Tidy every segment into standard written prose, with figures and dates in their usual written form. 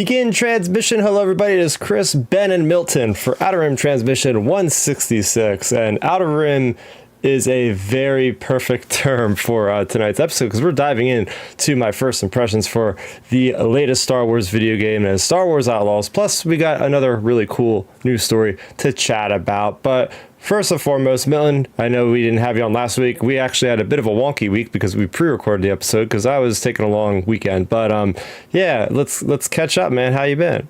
Begin transmission. Hello, everybody. It is Chris, Ben, and Milton for Outer Rim Transmission 166. And Outer Rim is a very perfect term for tonight's episode because we're diving in to my first impressions for the latest Star Wars video game as Star Wars Outlaws. Plus, we got another really cool news story to chat about. But first and foremost, Milton, I know we didn't have you on last week. We actually had a bit of a wonky week because we pre-recorded the episode because I was taking a long weekend. But yeah, let's catch up, man. How you been?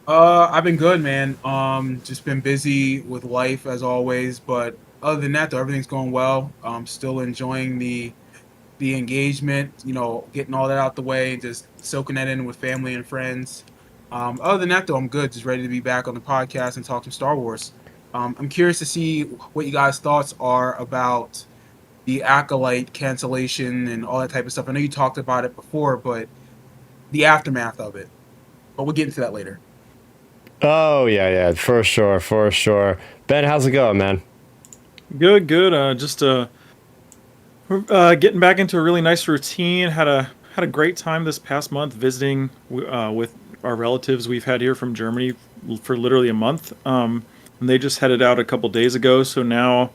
I've been good, man. Just been busy with life as always, but other than that, though, everything's going well. I'm still enjoying the engagement, getting all that out the way, and just soaking that in with family and friends. Other than that, though, I'm good. Just ready to be back on the podcast and talk some Star Wars. I'm curious to see what you guys' thoughts are about the Acolyte cancellation and all that type of stuff. I know you talked about it before, but the aftermath of it. But we'll get into that later. Oh, yeah, for sure. Ben, how's it going, man? Good. Just getting back into a really nice routine. Had a great time this past month visiting with our relatives we've had here from Germany for literally a month. And they just headed out a couple days ago. So now,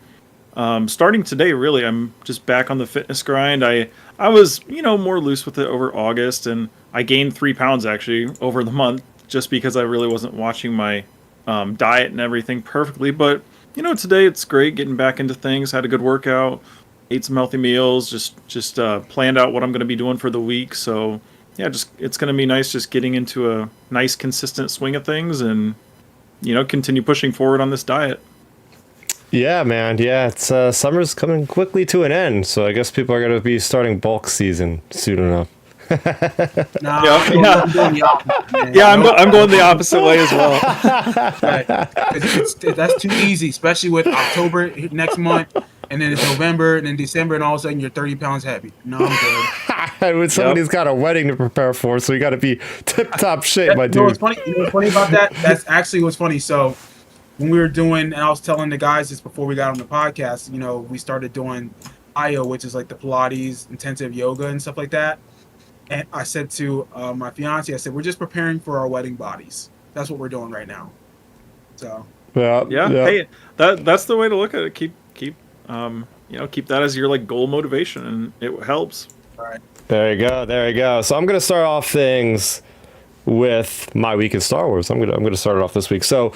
starting today, really, I'm just back on the fitness grind. I was, more loose with it over August, and I gained 3 pounds actually over the month, just because I really wasn't watching my diet and everything perfectly. But, today it's great getting back into things. Had a good workout, ate some healthy meals, just planned out what I'm going to be doing for the week. So, yeah, it's going to be nice just getting into a nice, consistent swing of things and, continue pushing forward on this diet. Yeah, man. Yeah, it's summer's coming quickly to an end. So I guess people are going to be starting bulk season soon enough. No, Yeah. I'm doing the opposite, man. Yeah, I'm going the opposite way as well. Right. That's too easy, especially with October next month, and then it's November, and then December, and all of a sudden you're 30 pounds heavy. No, I'm good. When somebody's got a wedding to prepare for, so you got to be tip-top shape, my You know dude. what's funny? What's funny about that? That's actually what's funny. So when we were doing, and I was telling the guys this before we got on the podcast, we started doing IO, which is like the Pilates, intensive yoga, and stuff like that. And I said to my fiance, I said, we're just preparing for our wedding bodies. That's what we're doing right now. So Yeah. Hey, that's the way to look at it. Keep keep that as your like goal motivation, and it helps. all right. There you go. So I'm gonna start off things with my week in Star Wars. I'm gonna start it off this week. So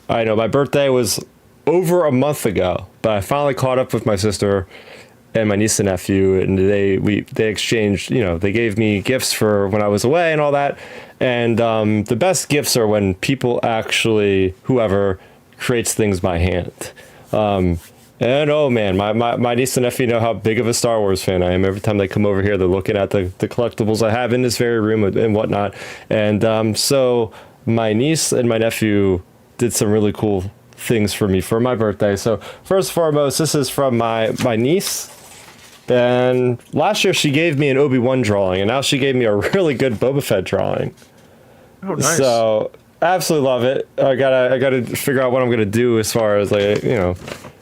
I know my birthday was over a month ago, but I finally caught up with my sister and my niece and nephew, and they exchanged, they gave me gifts for when I was away and all that. And the best gifts are when people actually, whoever creates things by hand. And oh man, my niece and nephew know how big of a Star Wars fan I am. Every time they come over here, they're looking at the collectibles I have in this very room and whatnot. And so my niece and my nephew did some really cool things for me for my birthday. So first and foremost, this is from my niece. And last year she gave me an Obi-Wan drawing, and now she gave me a really good Boba Fett drawing. Oh, nice. So absolutely love it. I gotta figure out what I'm gonna do as far as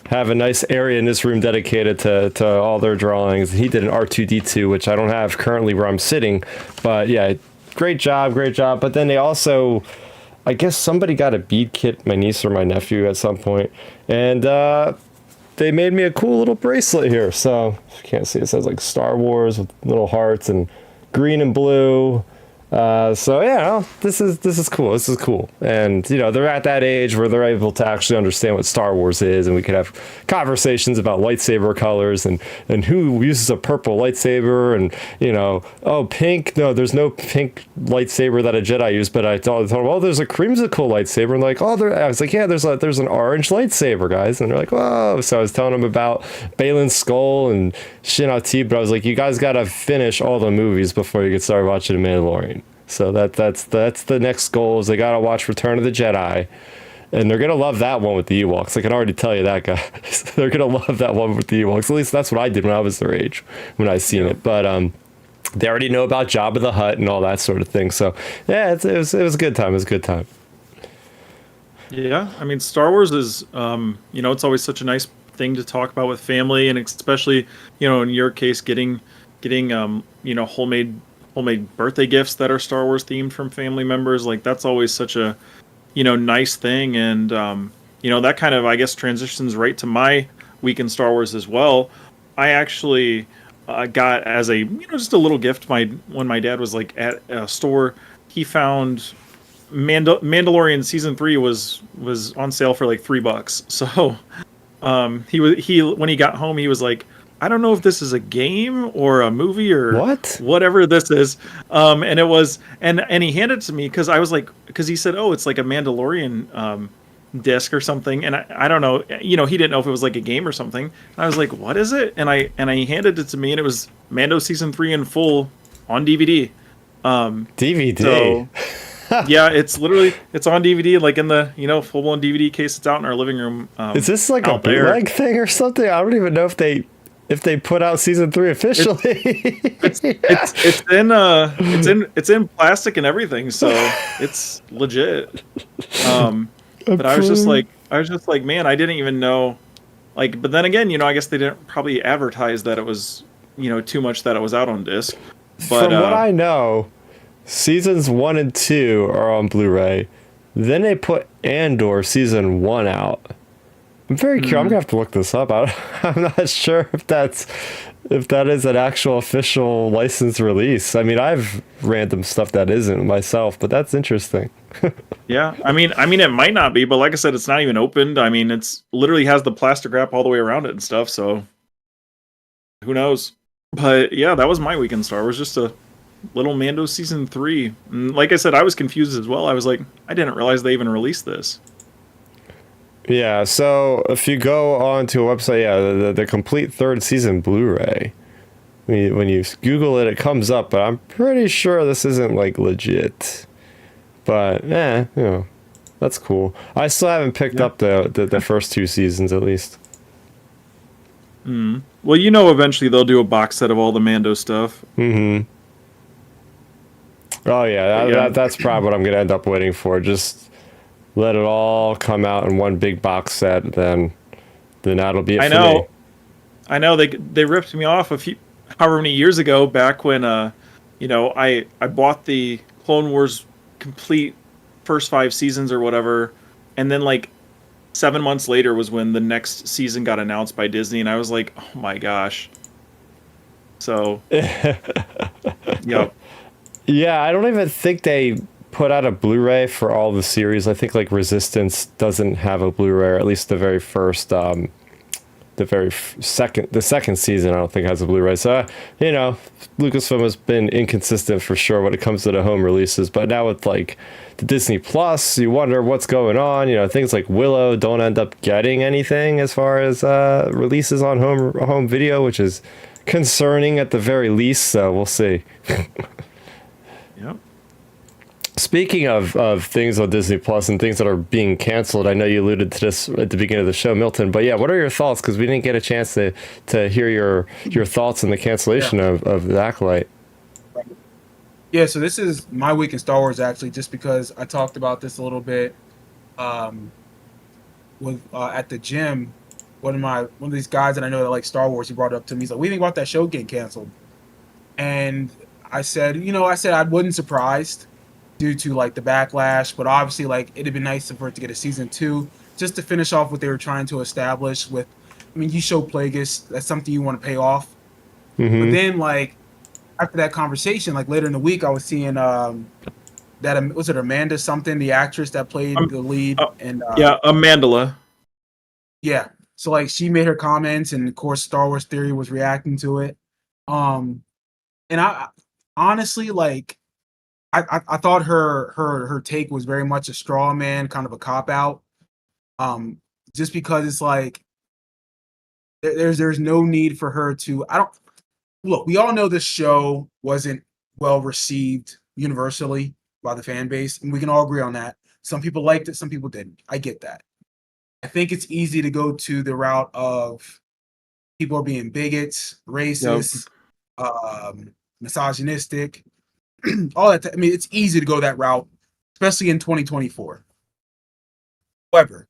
have a nice area in this room dedicated to all their drawings. He did an R2D2, which I don't have currently where I'm sitting, but yeah, great job. But then they also, I guess somebody got a bead kit, my niece or my nephew at some point, and they made me a cool little bracelet here. So if you can't see, it says like Star Wars with little hearts and green and blue. So yeah, this is cool. And they're at that age where they're able to actually understand what Star Wars is, and we could have conversations about lightsaber colors and who uses a purple lightsaber, and pink. No, there's no pink lightsaber that a Jedi used, but I thought, well, there's a creamsicle lightsaber, and like, I was like, yeah, there's an orange lightsaber, guys, and they're like, whoa. So I was telling them about Balin's skull and Shin-Hati, but I was like, you guys gotta finish all the movies before you get started watching The Mandalorian. So that's the next goal, is they gotta watch Return of the Jedi, and they're gonna love that one with the Ewoks. I can already tell you that, guys. They're gonna love that one with the Ewoks. At least that's what I did when I was their age, when I seen it. But they already know about Jabba the Hutt and all that sort of thing. So yeah, it was a good time. It was a good time. Yeah, I mean, Star Wars is, it's always such a nice thing to talk about with family, and especially, in your case, getting homemade homemade birthday gifts that are Star Wars themed from family members. Like that's always such a nice thing, and that kind of I guess transitions right to my week in Star Wars as well. I actually got as a just a little gift when my dad was like at a store, he found Mandalorian season 3 was on sale for like $3. So he when he got home he was like, I don't know if this is a game or a movie or What? whatever this is. And it was, and he handed it to me because I was like, because he said, oh, it's like a Mandalorian disc or something, and I don't know, he didn't know if it was like a game or something. And I was like, what is it? And I handed it to me, and it was Mando season 3 in full on DVD. DVD. So yeah, it's on DVD, like in the full blown DVD case. It's out in our living room. Is this like a bootleg thing or something? I don't even know if they put out season 3 officially. It's in plastic and everything, so it's legit. But I was just like, man, I didn't even know. Like, but then again, I guess they didn't probably advertise that it was, too much that it was out on disc. But from what I know, seasons 1 and 2 are on Blu-ray. Then they put Andor season 1 out. I'm very curious. I'm gonna have to look this up. I'm not sure if that is an actual official license release. I mean, I've random stuff that isn't myself, but that's interesting. Yeah, I mean, it might not be, but like I said, it's not even opened. I mean, it's literally has the plastic wrap all the way around it and stuff. So who knows? But yeah, that was my weekend Star Wars. Just a little Mando season 3. And like I said, I was confused as well. I was like, I didn't realize they even released this. Yeah, so if you go onto a website, yeah, the complete 3rd season Blu-ray, when you Google it, it comes up, but I'm pretty sure this isn't like legit. But that's cool. I still haven't picked up the first 2 seasons at least. Well, eventually they'll do a box set of all the Mando stuff. Oh yeah, that's probably what I'm gonna end up waiting for. Just let it all come out in one big box set, then that'll be it for me. I know they ripped me off however many years ago, back when I bought the Clone Wars complete first 5 seasons or whatever, and then like 7 months later was when the next season got announced by Disney, and I was like, oh my gosh. So yep. Yeah, I don't even think they put out a Blu-ray for all the series. I think like Resistance doesn't have a Blu-ray, or at least the very first, the second season I don't think has a Blu-ray. So Lucasfilm has been inconsistent for sure when it comes to the home releases. But now with like the Disney Plus, you wonder what's going on. Things like Willow don't end up getting anything as far as releases on home video, which is concerning at the very least. So we'll see. Yep. Speaking of things on Disney Plus and things that are being canceled, I know you alluded to this at the beginning of the show, Milton, but yeah, what are your thoughts? Because we didn't get a chance to hear your thoughts on the cancellation of The Acolyte. Yeah, so this is my week in Star Wars, actually, just because I talked about this a little bit with at the gym. One of these guys that I know that like Star Wars, he brought it up to me. He's like, "What do you think about that show getting canceled?" And I said, I wasn't surprised due to like the backlash, but obviously like it'd been nice for it to get a season 2 just to finish off what they were trying to establish with. I mean, you show Plagueis, that's something you want to pay off. Mm-hmm. But then like after that conversation, like later in the week, I was seeing that was it Amanda something, the actress that played the lead, and Amandala. Yeah, so like she made her comments, and of course Star Wars Theory was reacting to it. And I honestly like. I thought her take was very much a straw man, kind of a cop out. Just because it's like there's no need for her to. I don't look. We all know this show wasn't well received universally by the fan base, and we can all agree on that. Some people liked it, some people didn't. I get that. I think it's easy to go to the route of people are being bigots, racist, misogynistic. All that. I mean, it's easy to go that route, especially in 2024. However,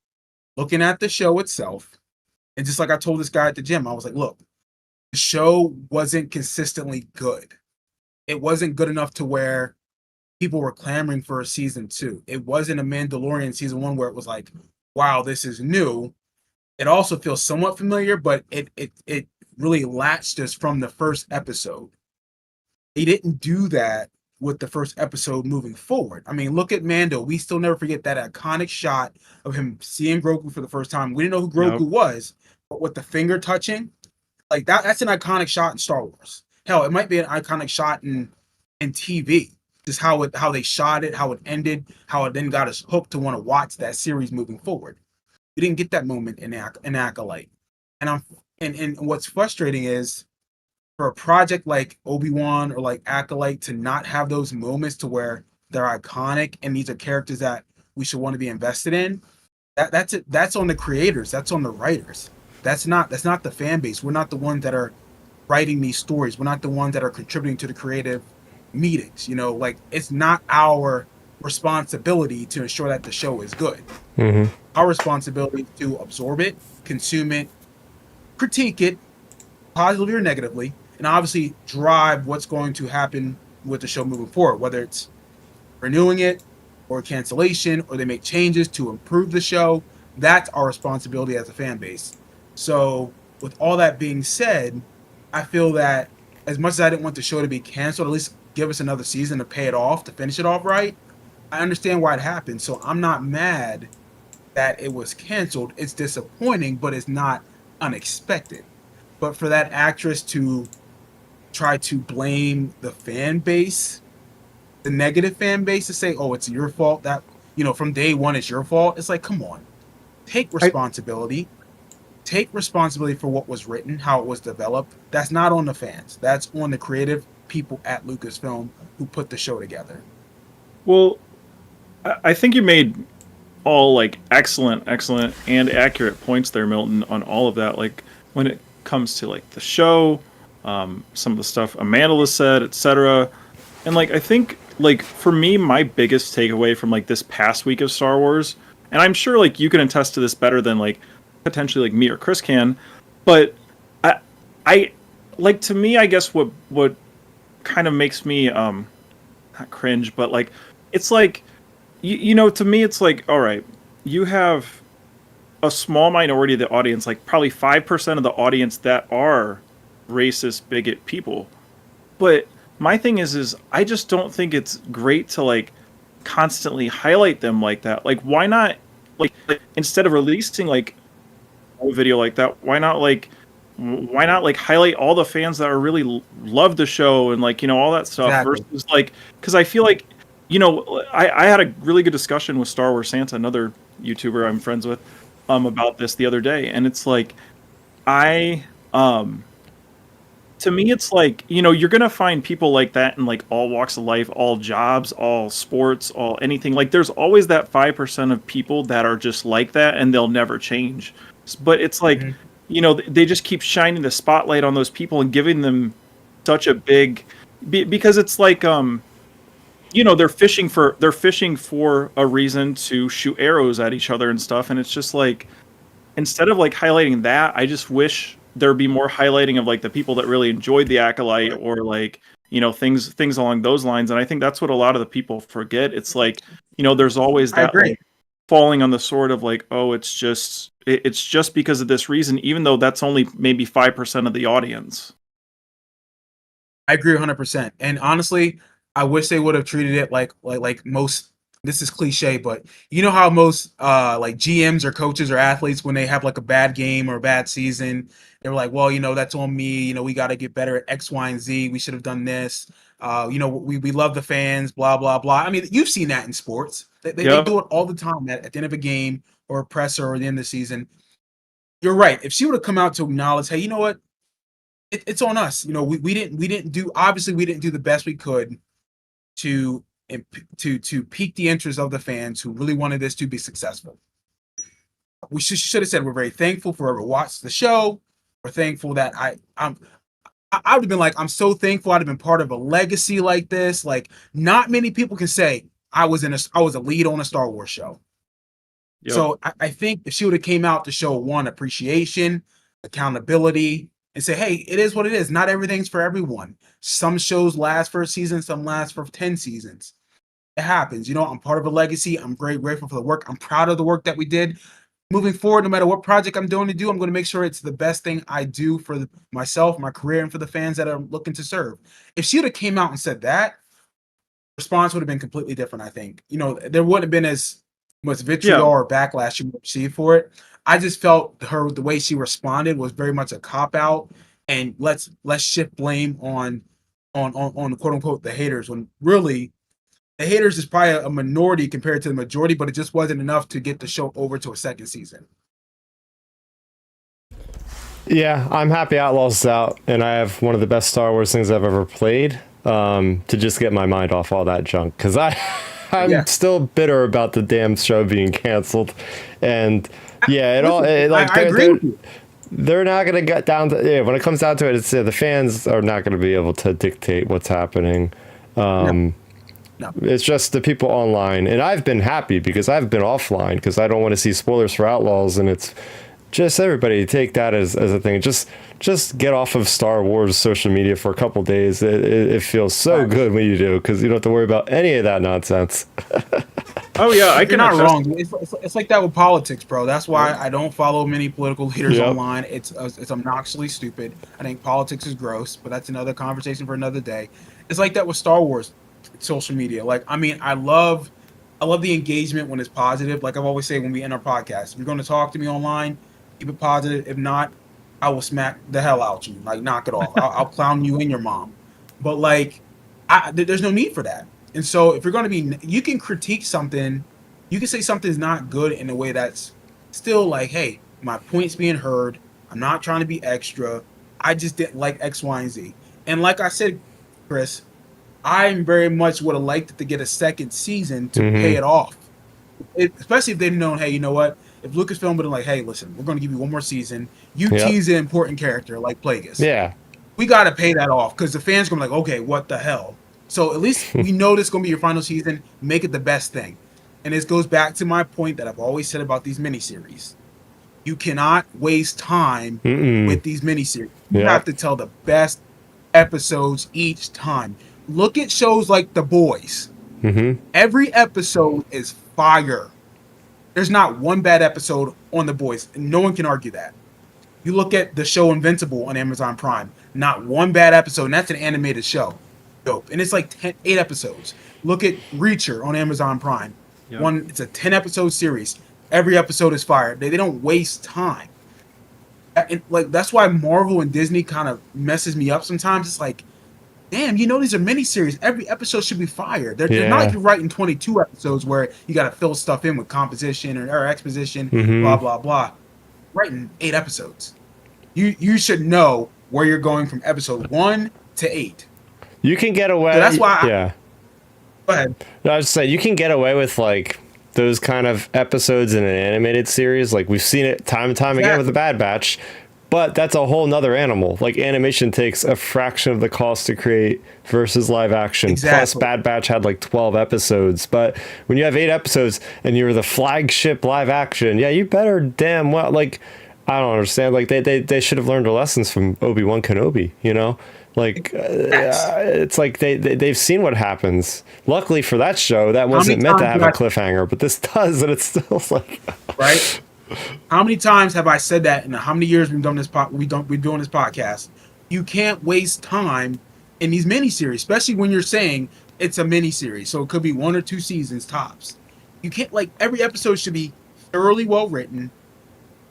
looking at the show itself, and just like I told this guy at the gym, I was like, look, the show wasn't consistently good. it wasn't good enough to where people were clamoring for a season 2. It wasn't a Mandalorian season 1 where it was like, wow, this is new. It also feels somewhat familiar, but it really latched us from the first episode. He didn't do that with the first episode moving forward. I mean, look at Mando. We still never forget that iconic shot of him seeing Grogu for the first time. We didn't know who Yep. Grogu was, but with the finger touching, like that's an iconic shot in Star Wars. Hell, it might be an iconic shot in TV. Just how they shot it, how it ended, how it then got us hooked to want to watch that series moving forward. We didn't get that moment in Acolyte. And I'm and what's frustrating is for a project like Obi-Wan or like Acolyte to not have those moments to where they're iconic and these are characters that we should want to be invested in. That's it. That's on the creators. That's on the writers. That's not the fan base. We're not the ones that are writing these stories. We're not the ones that are contributing to the creative meetings. Like it's not our responsibility to ensure that the show is good. Mm-hmm. Our responsibility is to absorb it, consume it, critique it, positively or negatively, and obviously drive what's going to happen with the show moving forward, whether it's renewing it or cancellation or they make changes to improve the show. That's our responsibility as a fan base. So, with all that being said, I feel that as much as I didn't want the show to be canceled, at least give us another season to pay it off, to finish it off right. I understand why it happened. So, I'm not mad that it was canceled. It's disappointing, but it's not unexpected. But for that actress to try to blame the fan base, the negative fan base, to say, "Oh, it's your fault," that from day one it's your fault. It's like, come on, take I responsibility. Take responsibility for what was written, how it was developed. That's not on the fans. That's on the creative people at Lucasfilm who put the show together. well, I think you made all like excellent, and accurate points there, Milton, on all of that. Like when it comes to like the show, some of the stuff Amanda said, etc. And like I think like for me, my biggest takeaway from like this past week of Star Wars, and I'm sure like you can attest to this better than like potentially like me or Chris can, but I like to me, I guess what kind of makes me not cringe, but like it's like to me it's like, all right, you have a small minority of the audience, like probably 5% of the audience that are racist, bigot people. But my thing is I just don't think it's great to like constantly highlight them like that. Like why not like instead of releasing like a video like that, why not like highlight all the fans that are really love the show and like all that stuff Exactly. versus like because I feel like I had a really good discussion with Star Wars Santa, another YouTuber I'm friends with, about this the other day, and it's like I to me it's like you're gonna find people like that in like all walks of life, all jobs, all sports, all anything. Like there's always that 5% of people that are just like that and they'll never change. But it's like Mhm. they just keep shining the spotlight on those people and giving them such a big because it's like they're fishing for a reason to shoot arrows at each other and stuff, and it's just like instead of like highlighting that, I just wish there'd be more highlighting of like the people that really enjoyed the Acolyte or like things along those lines. And I think that's what a lot of the people forget. It's like there's always I that agree. like falling on the sword of like, oh, it's just because of this reason, even though that's only maybe 5% of the audience. I agree 100%. And honestly, I wish they would have treated it like most. This is cliche, but you know how most like GMs or coaches or athletes when they have like a bad game or a bad season, they're like, well, that's on me. We got to get better at X, Y, and Z. We should have done this. We love the fans. Blah blah blah. I mean, you've seen that in sports. They Yep. do it all the time at the end of a game or a presser or the end of the season. You're right. If she would have come out to acknowledge, hey, you know what? It's on us. We didn't do, obviously we didn't do the best we could to to pique the interest of the fans who really wanted this to be successful. We should have said we're very thankful for whoever watched the show. We're thankful that I would have been like, I'm so thankful I'd have been part of a legacy like this. Like not many people can say I was a lead on a Star Wars show. Yep. So I think if she would have came out to show one appreciation, accountability, and say, hey, it is what it is. Not everything's for everyone. Some shows last for a season, some last for 10 seasons. It happens. I'm part of a legacy. I'm very grateful for the work. I'm proud of the work that we did. Moving forward, no matter what project I'm doing I'm going to make sure it's the best thing I do for myself, my career, and for the fans that I'm looking to serve. If she would have came out and said that, response would have been completely different, I think. There wouldn't have been as much vitriol or backlash she would receive for it. I just felt the way she responded was very much a cop out, and let's shift blame on quote unquote the haters, when really the haters is probably a minority compared to the majority, but it just wasn't enough to get the show over to a second season. Yeah, I'm happy Outlaws is out, and I have one of the best Star Wars things I've ever played, to just get my mind off all that junk, because I'm still bitter about the damn show being canceled, and I agree with you. They're not going to get down to when it comes down to it. It's the fans are not going to be able to dictate what's happening. No. It's just the people online, and I've been happy because I've been offline because I don't want to see spoilers for Outlaws, and it's just everybody take that as a thing. Just get off of Star Wars social media for a couple days. It feels so good when you do, because you don't have to worry about any of that nonsense. Oh yeah, you're not wrong. It's like that with politics, bro. That's why I don't follow many political leaders online. It's obnoxiously stupid. I think politics is gross, but that's another conversation for another day. It's like that with Star Wars social media. I love the engagement when it's positive. Like I've always said when we end our podcast, if you're going to talk to me online, keep it positive. If not, I will smack the hell out you. Like, knock it off. I'll clown you and your mom. But there's no need for that. And so if you're going to be, you can critique something, you can say something's not good in a way that's still like, hey, my point's being heard. I'm not trying to be extra. I just didn't like X, Y, and Z. And like I said, Chris, I very much would have liked to get a second season to pay it off. Especially if they'd known, hey, you know what? If Lucasfilm would have like, hey, listen, we're going to give you one more season. You tease an important character like Plagueis. Yeah. We got to pay that off, because the fans going to be like, okay, what the hell? So at least we know this is going to be your final season. Make it the best thing. And this goes back to my point that I've always said about these miniseries. You cannot waste time with these miniseries. You have to tell the best episodes each time. Look at shows like The Boys. Every episode is fire. There's not one bad episode on The Boys. And no one can argue that. You look at the show Invincible on Amazon Prime. Not one bad episode, and that's an animated show. Dope. And it's like 8 episodes. Look at Reacher on Amazon Prime. It's a 10-episode series. Every episode is fire. They don't waste time. And that's why Marvel and Disney kind of messes me up sometimes. It's like, damn, these are miniseries. Every episode should be fire. They're not like you're writing 22 episodes where you got to fill stuff in with composition or exposition, blah, blah, blah. Writing 8 episodes. You should know where you're going from episode 1 to 8. You can get away. So that's why. Go ahead. No, I was just saying, you can get away with those kind of episodes in an animated series. Like we've seen it time and time again with the Bad Batch. But that's a whole nother animal. Like animation takes a fraction of the cost to create versus live action. Plus Bad Batch had 12 episodes. But when you have 8 episodes and you're the flagship live action, you better damn well. I don't understand. They should have learned their lessons from Obi-Wan Kenobi, it's like they've seen what happens. Luckily for that show, that wasn't meant to have a cliffhanger, but this does, and it's still right. How many times have I said that? And how many years we've done this? We're doing this podcast. You can't waste time in these miniseries, especially when you're saying it's a miniseries, so it could be 1 or 2 seasons tops. You can't every episode should be thoroughly well written,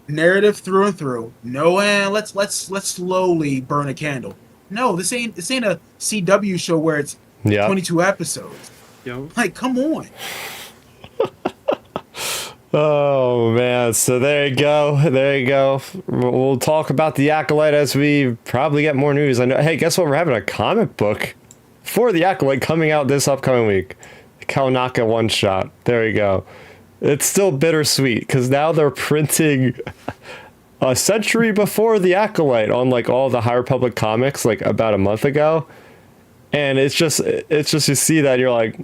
narrative through and through. No, let's slowly burn a candle. No, this ain't a CW show where it's 22 episodes. Come on. Oh man, so there you go. We'll talk about the Acolyte as we probably get more news. I know. Hey, guess what? We're having a comic book for the Acolyte coming out this upcoming week. Kaunaka one shot. There you go. It's still bittersweet because now they're printing a century before the Acolyte on all the High Republic comics about a month ago, and it's just you see that, you're like,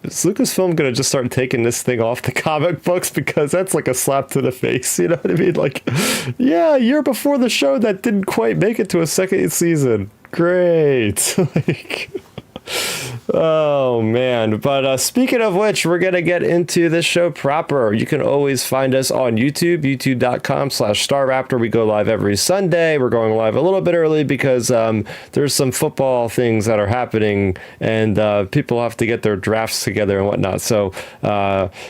is Lucasfilm gonna just start taking this thing off the comic books, because that's like a slap to the face, you know what I mean? Like, yeah, a year before the show that didn't quite make it to a second season. Great. Like, oh man. But speaking of which, we're gonna get into this show proper. You can always find us on YouTube, youtube.com/StarRaptor. We go live every Sunday. We're going live a little bit early because there's some football things that are happening, and people have to get their drafts together and whatnot. So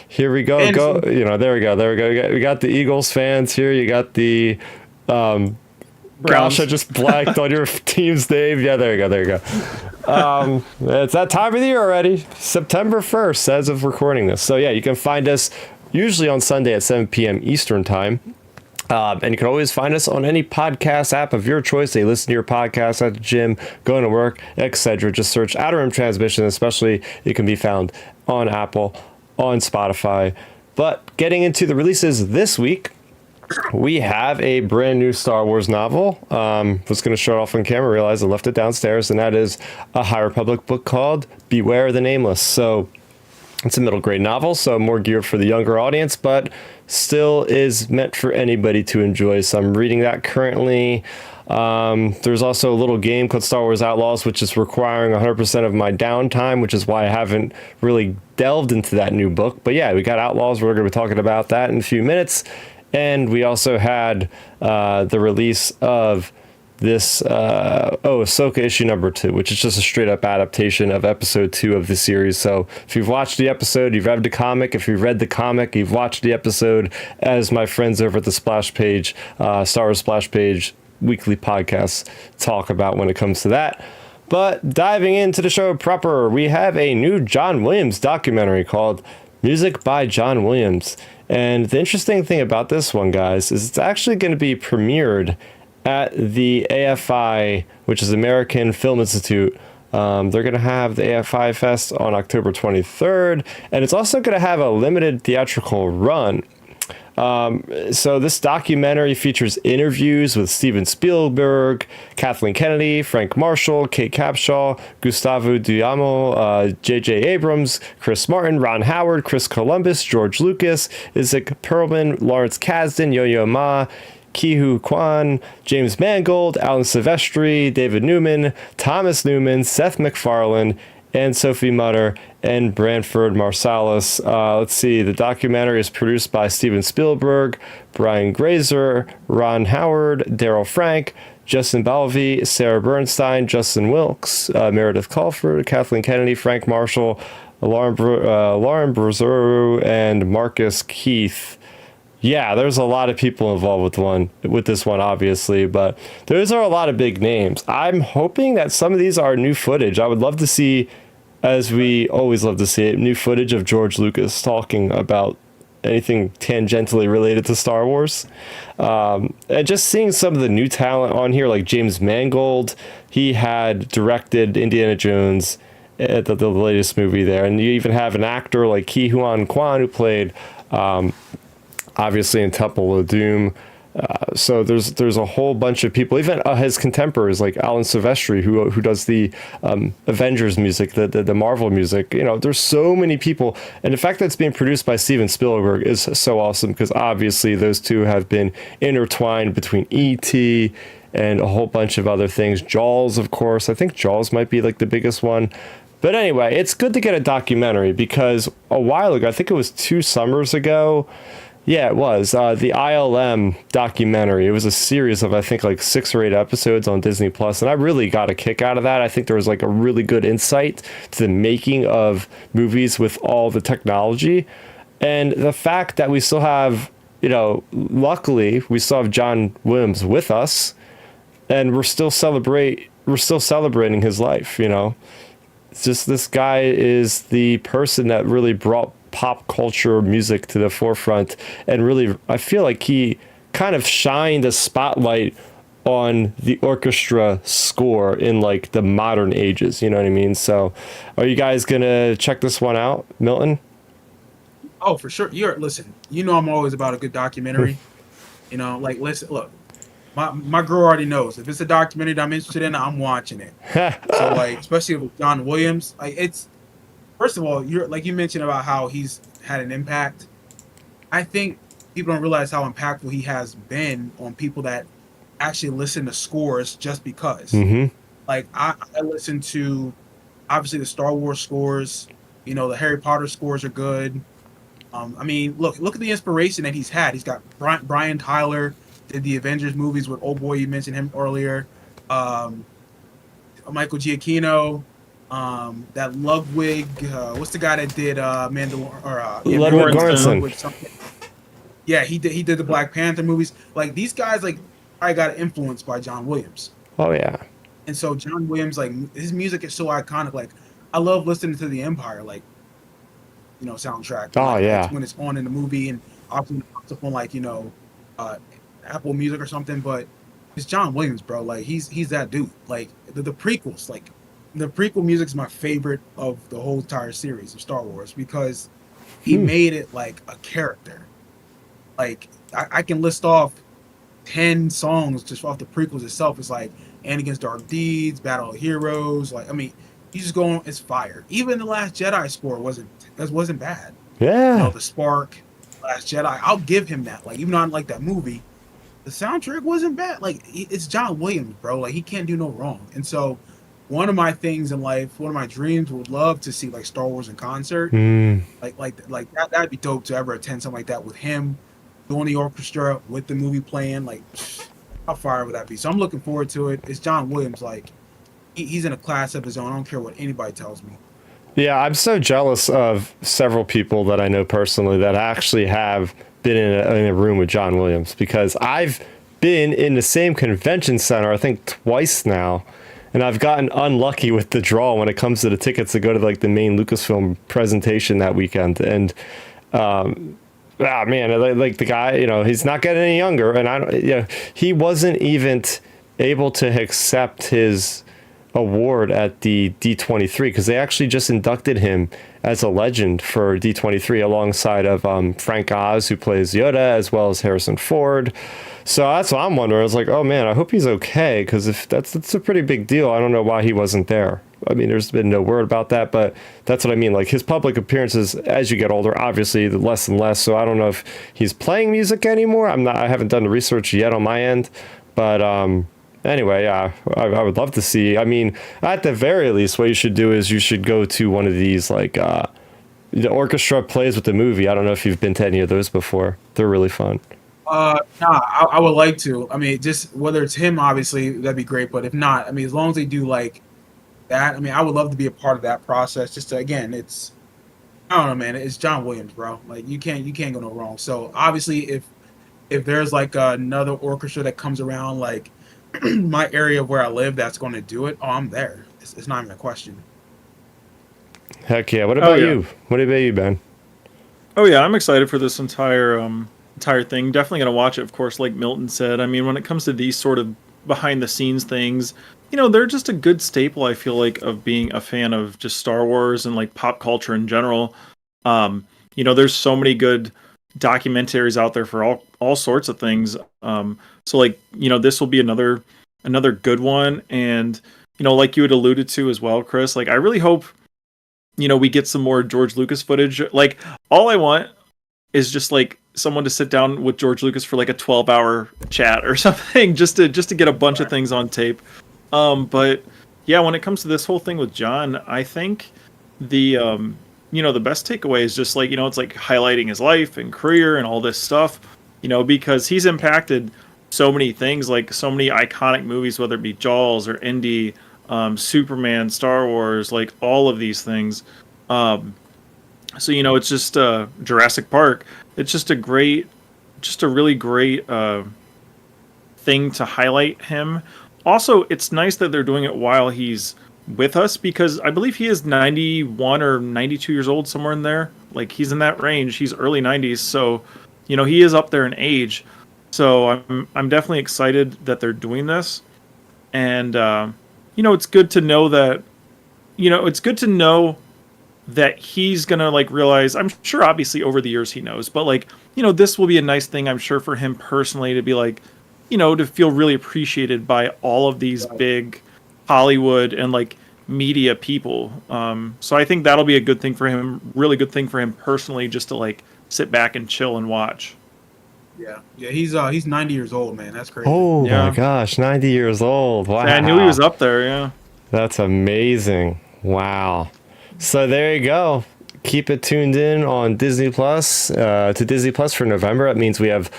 here we go. There we go. We got the Eagles fans here. You got the Browns. Gosh, I just blanked on your team's name. Yeah, there you go. It's that time of the year already. September 1st, as of recording this. So yeah, you can find us usually on Sunday at 7 p.m. Eastern time. And you can always find us on any podcast app of your choice. They listen to your podcast at the gym, going to work, etc. Just search Outer Rim Transmission, especially it can be found on Apple, on Spotify. But getting into the releases this week, we have a brand new Star Wars novel. Was going to show it off on camera, realized I left it downstairs, and that is a High Republic book called Beware the Nameless. So it's a middle grade novel, so more geared for the younger audience, but still is meant for anybody to enjoy. So I'm reading that currently. There's also a little game called Star Wars Outlaws, which is requiring 100% of my downtime, which is why I haven't really delved into that new book. But yeah, we got Outlaws. We're going to be talking about that in a few minutes. And we also had the release of this Ahsoka issue number 2, which is just a straight up adaptation of episode 2 of the series. So if you've watched the episode, you've read the comic. If you've read the comic, you've watched the episode, as my friends over at the Splash Page, Star Wars Splash Page weekly podcast talk about when it comes to that. But diving into the show proper, we have a new John Williams documentary called Music by John Williams. And the interesting thing about this one, guys, is it's actually going to be premiered at the AFI, which is American Film Institute. They're going to have the AFI Fest on October 23rd, and it's also going to have a limited theatrical run. So this documentary features interviews with Steven Spielberg, Kathleen Kennedy, Frank Marshall, Kate Capshaw, Gustavo Duhamel, J.J. Abrams, Chris Martin, Ron Howard, Chris Columbus, George Lucas, Isaac Perlman, Lawrence Kasdan, Yo-Yo Ma, Ki-Hu Kwan, James Mangold, Alan Silvestri, David Newman, Thomas Newman, Seth MacFarlane, and Sophie Mutter, and Branford Marsalis. Let's see, the documentary is produced by Steven Spielberg, Brian Grazer, Ron Howard, Daryl Frank, Justin Balvey, Sarah Bernstein, Justin Wilkes, Meredith Crawford, Kathleen Kennedy, Frank Marshall, Lauren Brazeau, and Marcus Keith. Yeah, there's a lot of people involved with this one, obviously, but those are a lot of big names. I'm hoping that some of these are new footage. I would love to see, as we always love to see it, new footage of George Lucas talking about anything tangentially related to Star Wars. And just seeing some of the new talent on here, like James Mangold, he had directed Indiana Jones at the latest movie there. And you even have an actor like Ki-Huan Kwan, who played obviously in Temple of Doom. So there's a whole bunch of people, even his contemporaries like Alan Silvestri, who does the Avengers music, the Marvel music. You know, there's so many people, and the fact that it's being produced by Steven Spielberg is so awesome, because obviously those two have been intertwined between E.T. and a whole bunch of other things. Jaws, of course. I think Jaws might be like the biggest one. But anyway, it's good to get a documentary, because a while ago, I think it was 2 summers ago. Yeah, it was. The ILM documentary. It was a series of, I think, like 6 or 8 episodes on Disney Plus, and I really got a kick out of that. I think there was like a really good insight to the making of movies with all the technology. And the fact that we still have, you know, luckily, we still have John Williams with us, and we're still celebrating his life, you know. It's just, this guy is the person that really brought pop culture music to the forefront, and really I feel like he kind of shined a spotlight on the orchestra score in like the modern ages, you know what I mean? So are you guys gonna check this one out, Milton? Oh, for sure. Listen, you know I'm always about a good documentary. You know, like, listen, look, my girl already knows if it's a documentary that I'm interested in, I'm watching it. So like, especially with John Williams, like, it's first of all, you're like you mentioned about how he's had an impact. I think people don't realize how impactful he has been on people that actually listen to scores just because. Mm-hmm. Like I listen to obviously the Star Wars scores. You know, the Harry Potter scores are good. I mean, look at the inspiration that he's had. He's got Brian Tyler did the Avengers movies with old boy. You mentioned him earlier. Um, Michael Giacchino. That Ludwig. What's the guy that did Mandalorian or yeah, Ludwig Göransson. Göransson. Ludwig something. Yeah, he did the Black Panther movies. Like these guys, like I got influenced by John Williams. Oh yeah. And so John Williams, like his music is so iconic. Like I love listening to the Empire, like soundtrack. Oh Like yeah. it's when it's on in the movie, and often it pops up on like uh, Apple Music or something. But it's John Williams, bro. Like he's that dude. Like the prequels, like the prequel music is my favorite of the whole entire series of Star Wars because he made it like a character. Like I can list off 10 songs just off the prequels itself. It's like Anakin's Dark Deeds, Battle of Heroes. Like I mean, you just go on. It's fire. Even the Last Jedi score wasn't bad. Yeah. The Spark, Last Jedi. I'll give him that. Like even though I didn't like that movie, the soundtrack wasn't bad. Like it's John Williams, bro. Like he can't do no wrong. And so one of my things in life, one of my dreams, would love to see like Star Wars in concert. Mm. Like that'd be dope to ever attend something like that with him doing the orchestra with the movie playing. Like how fire would that be? So I'm looking forward to it. It's John Williams. Like he's in a class of his own. I don't care what anybody tells me. Yeah, I'm so jealous of several people that I know personally that actually have been in a room with John Williams because I've been in the same convention center, I think twice now, and I've gotten unlucky with the draw when it comes to the tickets to go to like the main Lucasfilm presentation that weekend. And man, like the guy, he's not getting any younger, and he wasn't even able to accept his award at the D23 because they actually just inducted him as a legend for D23 alongside of Frank Oz, who plays Yoda, as well as Harrison Ford. So that's what I'm wondering. I was like, oh man, I hope he's okay, because if that's a pretty big deal. I don't know why he wasn't there. I mean, there's been no word about that, but that's what I mean. Like his public appearances as you get older, obviously less and less. So I don't know if he's playing music anymore. I haven't done the research yet on my end, but anyway, yeah, I would love to see. I mean, at the very least, what you should do is you should go to one of these, like, the orchestra plays with the movie. I don't know if you've been to any of those before. They're really fun. Nah, I would like to. I mean, just whether it's him, obviously, that'd be great. But if not, I mean, as long as they do like that, I mean, I would love to be a part of that process. Just to, again, I don't know, man. It's John Williams, bro. Like you can't go no wrong. So obviously, if there's like another orchestra that comes around, like my area of where I live that's going to do it, oh, I'm there. It's not even a question. Heck yeah. What about you? What about you, Ben? Oh yeah, I'm excited for this entire thing. Definitely gonna watch it, of course, like Milton said. I mean, when it comes to these sort of behind the scenes things, they're just a good staple, I feel like, of being a fan of just Star Wars and like pop culture in general. There's so many good documentaries out there for all sorts of things. So like, this will be another good one. And, like you had alluded to as well, Chris, like I really hope, we get some more George Lucas footage. Like all I want is just like someone to sit down with George Lucas for like a 12-hour chat or something, just to get a bunch of things on tape. But yeah, when it comes to this whole thing with John, I think the the best takeaway is just like, it's like highlighting his life and career and all this stuff, because he's impacted so many things, like so many iconic movies, whether it be Jaws or Indy, Superman, Star Wars, like all of these things. So, it's just Jurassic Park. It's just a really great thing to highlight him. Also, it's nice that they're doing it while he's with us, because I believe he is 91 or 92 years old, somewhere in there. Like he's in that range. He's early 90s, so he is up there in age. So I'm definitely excited that they're doing this, and it's good to know that he's gonna like realize. I'm sure, obviously, over the years he knows, but like this will be a nice thing, I'm sure, for him personally to be like, to feel really appreciated by all of these big Hollywood and like media people. So I think that'll be a good thing for him, really good thing for him personally, just to like sit back and chill and watch. Yeah, he's 90 years old, man. That's crazy. Oh Yeah. my gosh, 90 years old. Wow. I knew he was up there. Yeah. That's amazing. Wow. So there you go. Keep it tuned in on Disney Plus, to Disney Plus for November. That means we have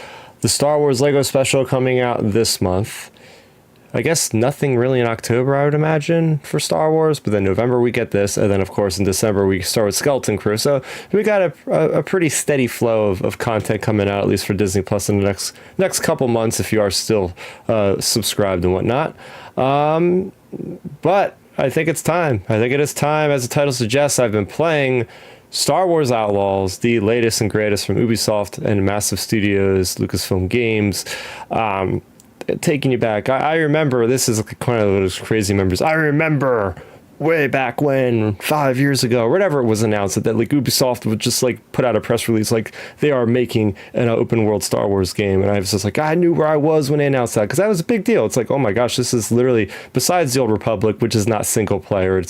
the Star Wars Lego special coming out this month. I guess nothing really in October, I would imagine, for Star Wars. But then November we get this, and then of course in December we start with Skeleton Crew. So we got a pretty steady flow of content coming out, at least for Disney Plus in the next couple months, if you are still subscribed and whatnot. But I think it's time. I think it is time. As the title suggests, I've been playing Star Wars Outlaws, the latest and greatest from Ubisoft and Massive Studios, Lucasfilm Games. Taking you back, I remember, this is like one of those crazy memories. I remember way back when, 5 years ago, whatever it was announced, that like Ubisoft would just like put out a press release like they are making an open world Star Wars game, and I was just like, I knew where I was when they announced that, because that was a big deal. It's like, oh my gosh, this is literally, besides the Old Republic, which is not single player,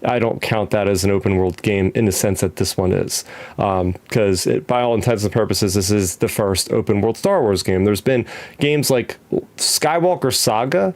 I don't count that as an open world game in the sense that this one is, because by all intents and purposes, this is the first open world Star Wars game. There's been games like Skywalker Saga,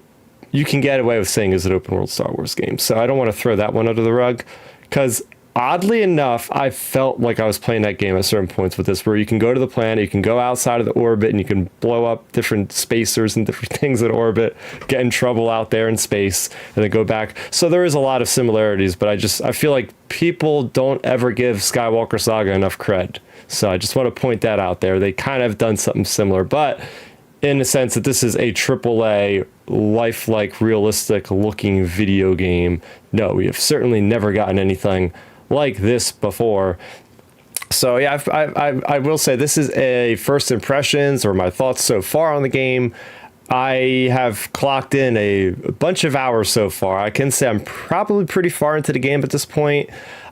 you can get away with saying is an open world Star Wars game. So I don't want to throw that one under the rug, because oddly enough, I felt like I was playing that game at certain points with this, where you can go to the planet, you can go outside of the orbit, and you can blow up different spacers and different things in orbit, get in trouble out there in space, and then go back. So there is a lot of similarities, but I feel like people don't ever give Skywalker Saga enough cred. So I just want to point that out there. They kind of have done something similar, but in the sense that this is a AAA, lifelike, realistic looking video game. No, we have certainly never gotten anything like this before. So yeah, I will say this is a first impressions or my thoughts so far on the game. I have clocked in a bunch of hours so far. I can say I'm probably pretty far into the game at this point.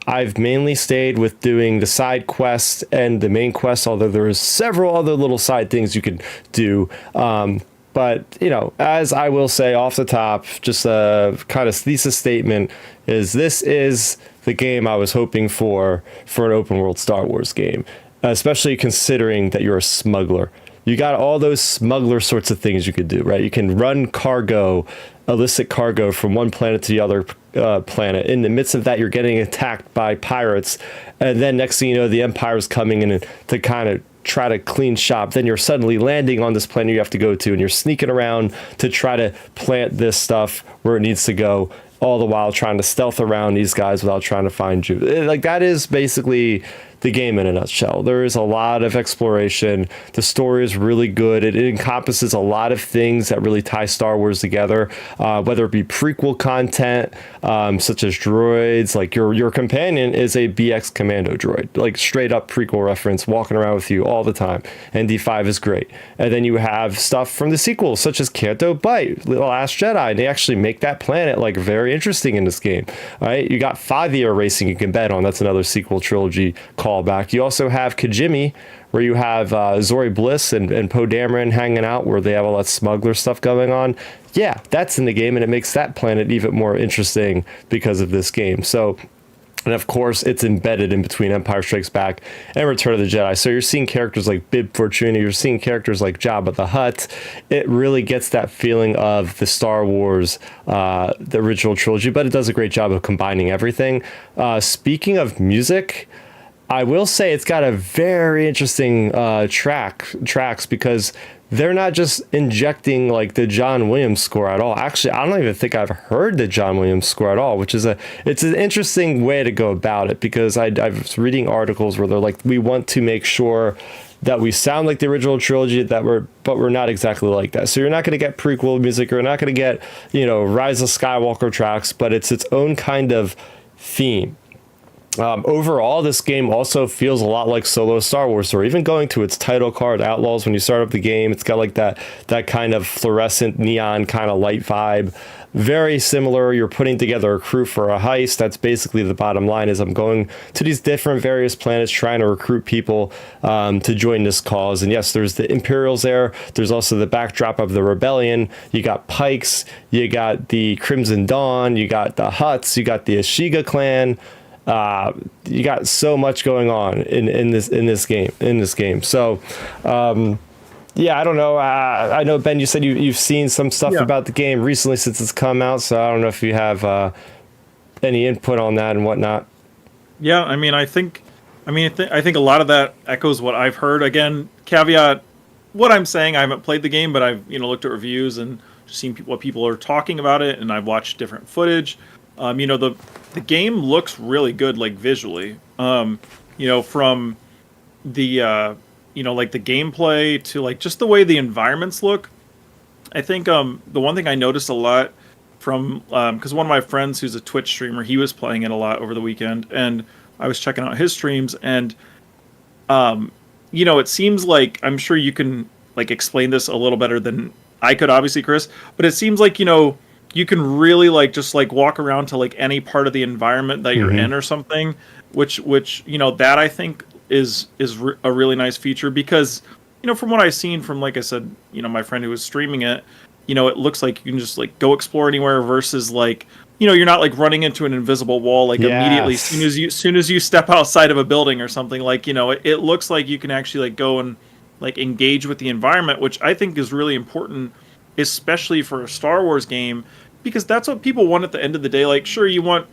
I've mainly stayed with doing the side quest and the main quest, although there is several other little side things you can do. But, you know, as I will say off the top, just a kind of thesis statement is this is the game I was hoping for an open world Star Wars game, especially considering that you're a smuggler. You got all those smuggler sorts of things you could do, right? You can run cargo, illicit cargo from one planet to the other planet. In the midst of that, you're getting attacked by pirates. And then next thing you know, the Empire's coming in to kind of try to clean shop. Then you're suddenly landing on this planet you have to go to, and you're sneaking around to try to plant this stuff where it needs to go, all the while trying to stealth around these guys without trying to find you. Like, that is basically the game in a nutshell. There is a lot of exploration. The story is really good. It encompasses a lot of things that really tie Star Wars together, whether it be prequel content, such as droids. Like your companion is a BX Commando droid, like straight up prequel reference, walking around with you all the time. ND5 is great. And then you have stuff from the sequels, such as Canto Bight, The Last Jedi. And they actually make that planet like very interesting in this game. All right, you got Favia Racing you can bet on. That's another sequel trilogy callback. You also have Kijimi, where you have Zori Bliss and Poe Dameron hanging out, where they have all that smuggler stuff going on. Yeah, that's in the game, and it makes that planet even more interesting because of this game. So, and of course, it's embedded in between Empire Strikes Back and Return of the Jedi. So you're seeing characters like Bib Fortuna, you're seeing characters like Jabba the Hutt. It really gets that feeling of the Star Wars, the original trilogy, but it does a great job of combining everything. Speaking of music, I will say it's got a very interesting tracks, because they're not just injecting like the John Williams score at all. Actually, I don't even think I've heard the John Williams score at all, which is it's an interesting way to go about it, because I was reading articles where they're like, we want to make sure that we sound like the original trilogy, but we're not exactly like that. So you're not going to get prequel music, you're not going to get, Rise of Skywalker tracks, but it's its own kind of theme. Overall, this game also feels a lot like Solo Star Wars story. Even going to its title card, Outlaws, when you start up the game, it's got like that kind of fluorescent neon kind of light vibe. very similar. You're putting together a crew for a heist. That's basically the bottom line. Is I'm going to these different various planets trying to recruit people to join this cause. And yes, there's the Imperials there. There's also the backdrop of the rebellion. You got Pikes. You got the Crimson Dawn. You got the Hutts. You got the Ashiga clan. You got so much going on in this game. So. Yeah, I don't know. I know, Ben, you said you've seen some stuff about the game recently since it's come out, so I don't know if you have any input on that and whatnot. Yeah, I mean, I think a lot of that echoes what I've heard. Again, caveat, what I'm saying, I haven't played the game, but I've looked at reviews and seen what people are talking about it, and I've watched different footage. The game looks really good, like visually. From the like the gameplay to like just the way the environments look. I think the one thing I noticed a lot from because one of my friends who's a Twitch streamer, he was playing it a lot over the weekend, and I was checking out his streams, and it seems like, I'm sure you can like explain this a little better than I could, obviously, Chris, but it seems like you can really like just like walk around to like any part of the environment that you're in or something, which that I think is a really nice feature, because from what I've seen from, like I said, my friend who was streaming it, it looks like you can just like go explore anywhere, versus like you're not like running into an invisible wall like immediately as soon as you step outside of a building or something, like it looks like you can actually like go and like engage with the environment, which I think is really important, especially for a Star Wars game, because that's what people want at the end of the day. Like, sure, you want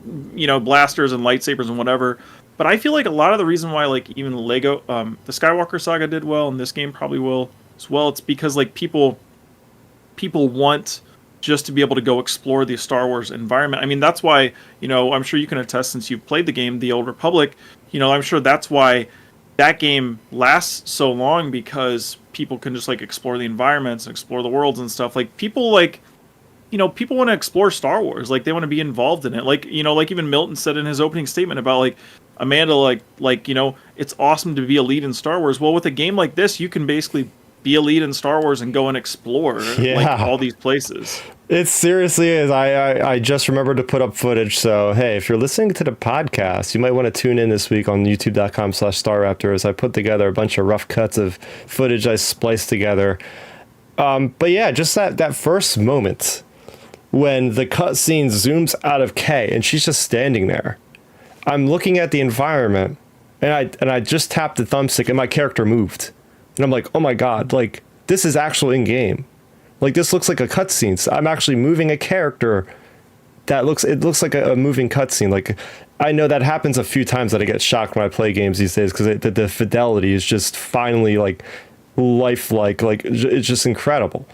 blasters and lightsabers and whatever, but I feel like a lot of the reason why like even Lego the Skywalker Saga did well, and this game probably will as well, it's because like people want just to be able to go explore the Star Wars environment. I mean, that's why, I'm sure you can attest, since you've played the game, The Old Republic, I'm sure that's why that game lasts so long, because people can just like explore the environments and explore the worlds and stuff. Like people people want to explore Star Wars. Like they want to be involved in it. Like, like even Milton said in his opening statement about like Amanda, like, it's awesome to be a lead in Star Wars. Well, with a game like this, you can basically be a lead in Star Wars and go and explore like all these places. It seriously is. I just remembered to put up footage. So, hey, if you're listening to the podcast, you might want to tune in this week on youtube.com/StarRaptor, as I put together a bunch of rough cuts of footage I spliced together. But yeah, just that first moment when the cutscene zooms out of Kay and she's just standing there. I'm looking at the environment, and I just tapped the thumbstick and my character moved. And I'm like, oh my God, like this is actually in game. Like this looks like a cutscene. So I'm actually moving a character it looks like a moving cutscene. Like I know that happens a few times that I get shocked when I play games these days, because the fidelity is just finally like lifelike. Like it's just incredible.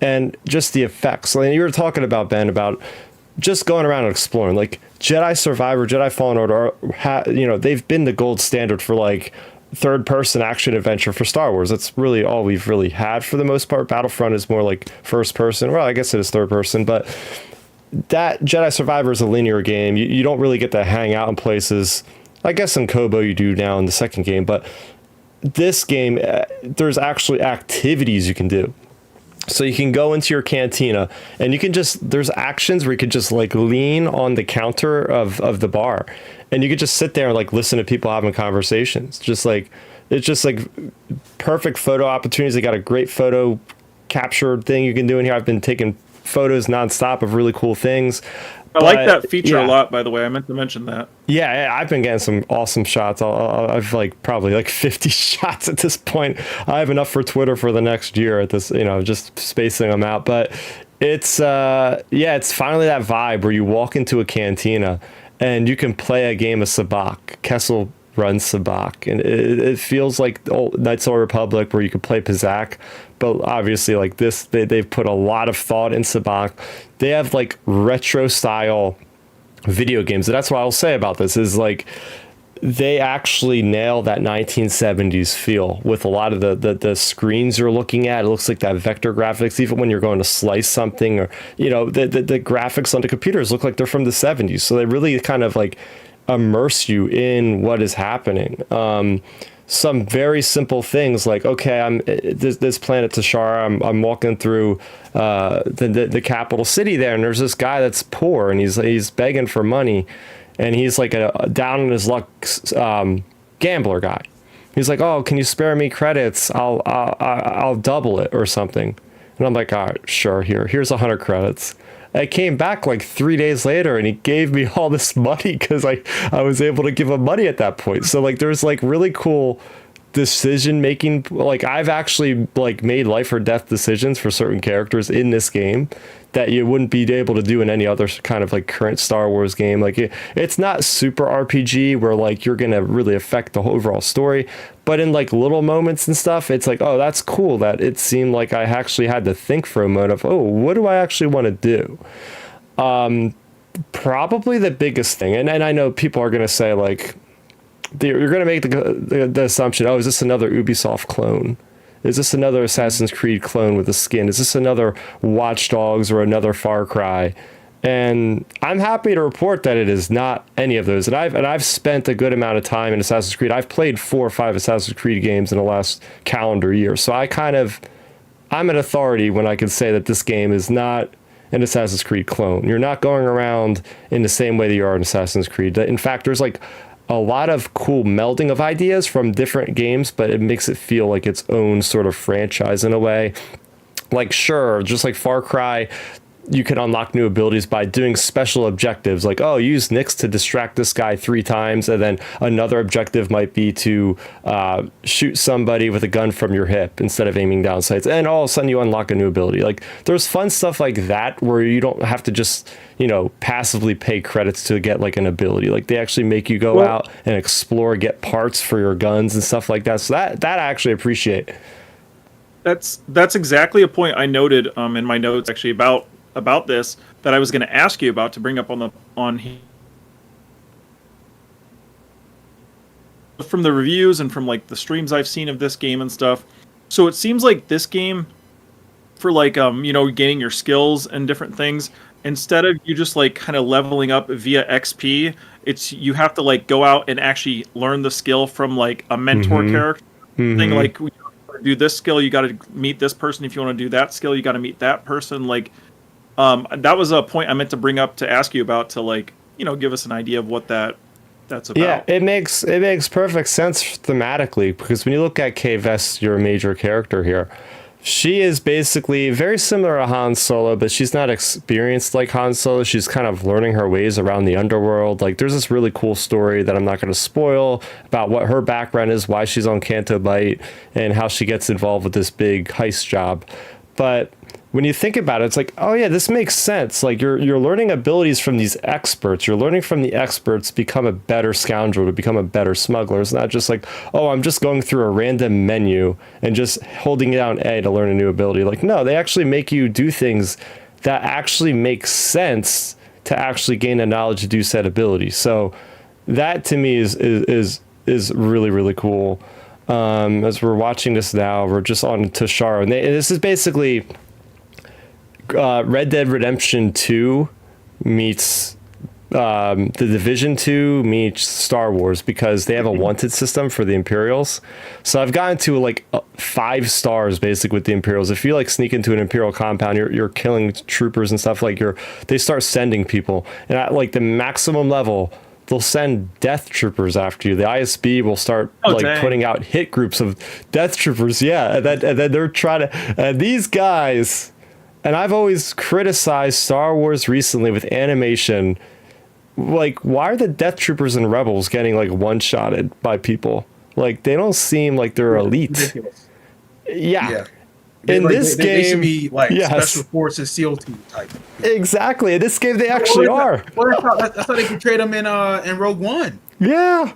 And just the effects. Like you were talking about, Ben, about just going around and exploring. Like Jedi Survivor, Jedi Fallen Order, they've been the gold standard for like third-person action adventure for Star Wars. That's really all we've really had for the most part. Battlefront is more like first-person. Well, I guess it is third-person, but that Jedi Survivor is a linear game. You don't really get to hang out in places. I guess in Kobo you do now in the second game, but this game, there's actually activities you can do. So you can go into your cantina and you can there's actions where you could just like lean on the counter of the bar, and you could just sit there and like listen to people having conversations. It's just like perfect photo opportunities. They got a great photo capture thing you can do in here. I've been taking photos nonstop of really cool things. I like that feature a lot, by the way. I meant to mention that. Yeah, I've been getting some awesome shots. I've like probably like 50 shots at this point. I have enough for Twitter for the next year at this, just spacing them out. But it's it's finally that vibe where you walk into a cantina and you can play a game of Sabacc. Kessel runs Sabacc, and it feels like the old Knights of the Republic where you could play Pizak. But obviously, like this, they've put a lot of thought in Sabacc. They have like retro style video games. And that's what I'll say about this is like they actually nail that 1970s feel with a lot of the screens you're looking at. It looks like that vector graphics, even when you're going to slice something, or the graphics on the computers look like they're from the 70s. So they really kind of like immerse you in what is happening. some very simple things like, okay, I'm this planet Tashara. I'm walking through the capital city there, and there's this guy that's poor, and he's begging for money, and he's like a down in his luck gambler guy. He's like, oh, can you spare me credits? I'll double it or something. And I'm like, all right, sure. Here's 100 credits. I came back like 3 days later and he gave me all this money because I was able to give him money at that point. So like there's like really cool decision making. Like I've actually like made life or death decisions for certain characters in this game that you wouldn't be able to do in any other kind of like current Star Wars game. Like it's not super RPG where like you're gonna really affect the overall story, but in like little moments and stuff, it's like, oh, that's cool that it seemed like I actually had to think for a moment of, oh, what do I actually want to do? Probably the biggest thing, and I know people are gonna say like, you're gonna make the assumption, oh, is this another Ubisoft clone? Is this another Assassin's Creed clone with a skin? Is this another Watch Dogs or another Far Cry? And I'm happy to report that it is not any of those. And I've spent a good amount of time in Assassin's Creed. I've played 4 or 5 Assassin's Creed games in the last calendar year. So I'm an authority when I can say that this game is not an Assassin's Creed clone. You're not going around in the same way that you are in Assassin's Creed. In fact, there's like a lot of cool melding of ideas from different games, but it makes it feel like its own sort of franchise in a way. Like, sure, just like Far Cry, you can unlock new abilities by doing special objectives, like, oh, use Nyx to distract this guy 3 times, and then another objective might be to shoot somebody with a gun from your hip instead of aiming down sights, and all of a sudden you unlock a new ability. Like, there's fun stuff like that where you don't have to just, passively pay credits to get like an ability. Like, they actually make you go out and explore, get parts for your guns and stuff like that. So that I actually appreciate. That's exactly a point I noted in my notes actually about this that I was going to ask you about to bring up on from the reviews and from like the streams I've seen of this game and stuff. So it seems like this game, for like gaining your skills and different things, instead of you just like kind of leveling up via XP, you have to like go out and actually learn the skill from like a mentor character thing. Like, do this skill, you got to meet this person. If you want to do that skill, you got to meet that person. Like, that was a point I meant to bring up to ask you about, to like, give us an idea of what that's about. Yeah, it makes perfect sense thematically, because when you look at Kay Vess, your major character here, she is basically very similar to Han Solo, but she's not experienced like Han Solo. She's kind of learning her ways around the underworld. Like, there's this really cool story that I'm not going to spoil about what her background is, why she's on Canto Bight, and how she gets involved with this big heist job. But when you think about it, it's like, oh yeah, this makes sense. Like, you're learning abilities from these experts. You're learning from the experts to become a better scoundrel, to become a better smuggler. It's not just like, oh, I'm just going through a random menu and just holding down A to learn a new ability. Like, no, they actually make you do things that actually make sense to actually gain the knowledge to do said ability. So that to me is really, really cool. As we're watching this now, we're just on Tashara, and this is basically Red Dead Redemption 2 meets The Division 2 meets Star Wars, because they have a wanted system for the Imperials. So I've gotten to like 5 stars basically with the Imperials. If you like sneak into an Imperial compound, you're killing troopers and stuff. Like, they start sending people, and at like the maximum level, they'll send death troopers after you. The ISB will start putting out hit groups of death troopers. Yeah, and then they're trying to. And these guys, and I've always criticized Star Wars recently with animation. Like, why are the death troopers and rebels getting like one-shotted by people? Like, they don't seem like they're elite. Ridiculous. Yeah. In this game, they should be like yes. special forces SEAL team type. Exactly. In this game, they actually are. Well, that's how they portrayed them in Rogue One. Yeah.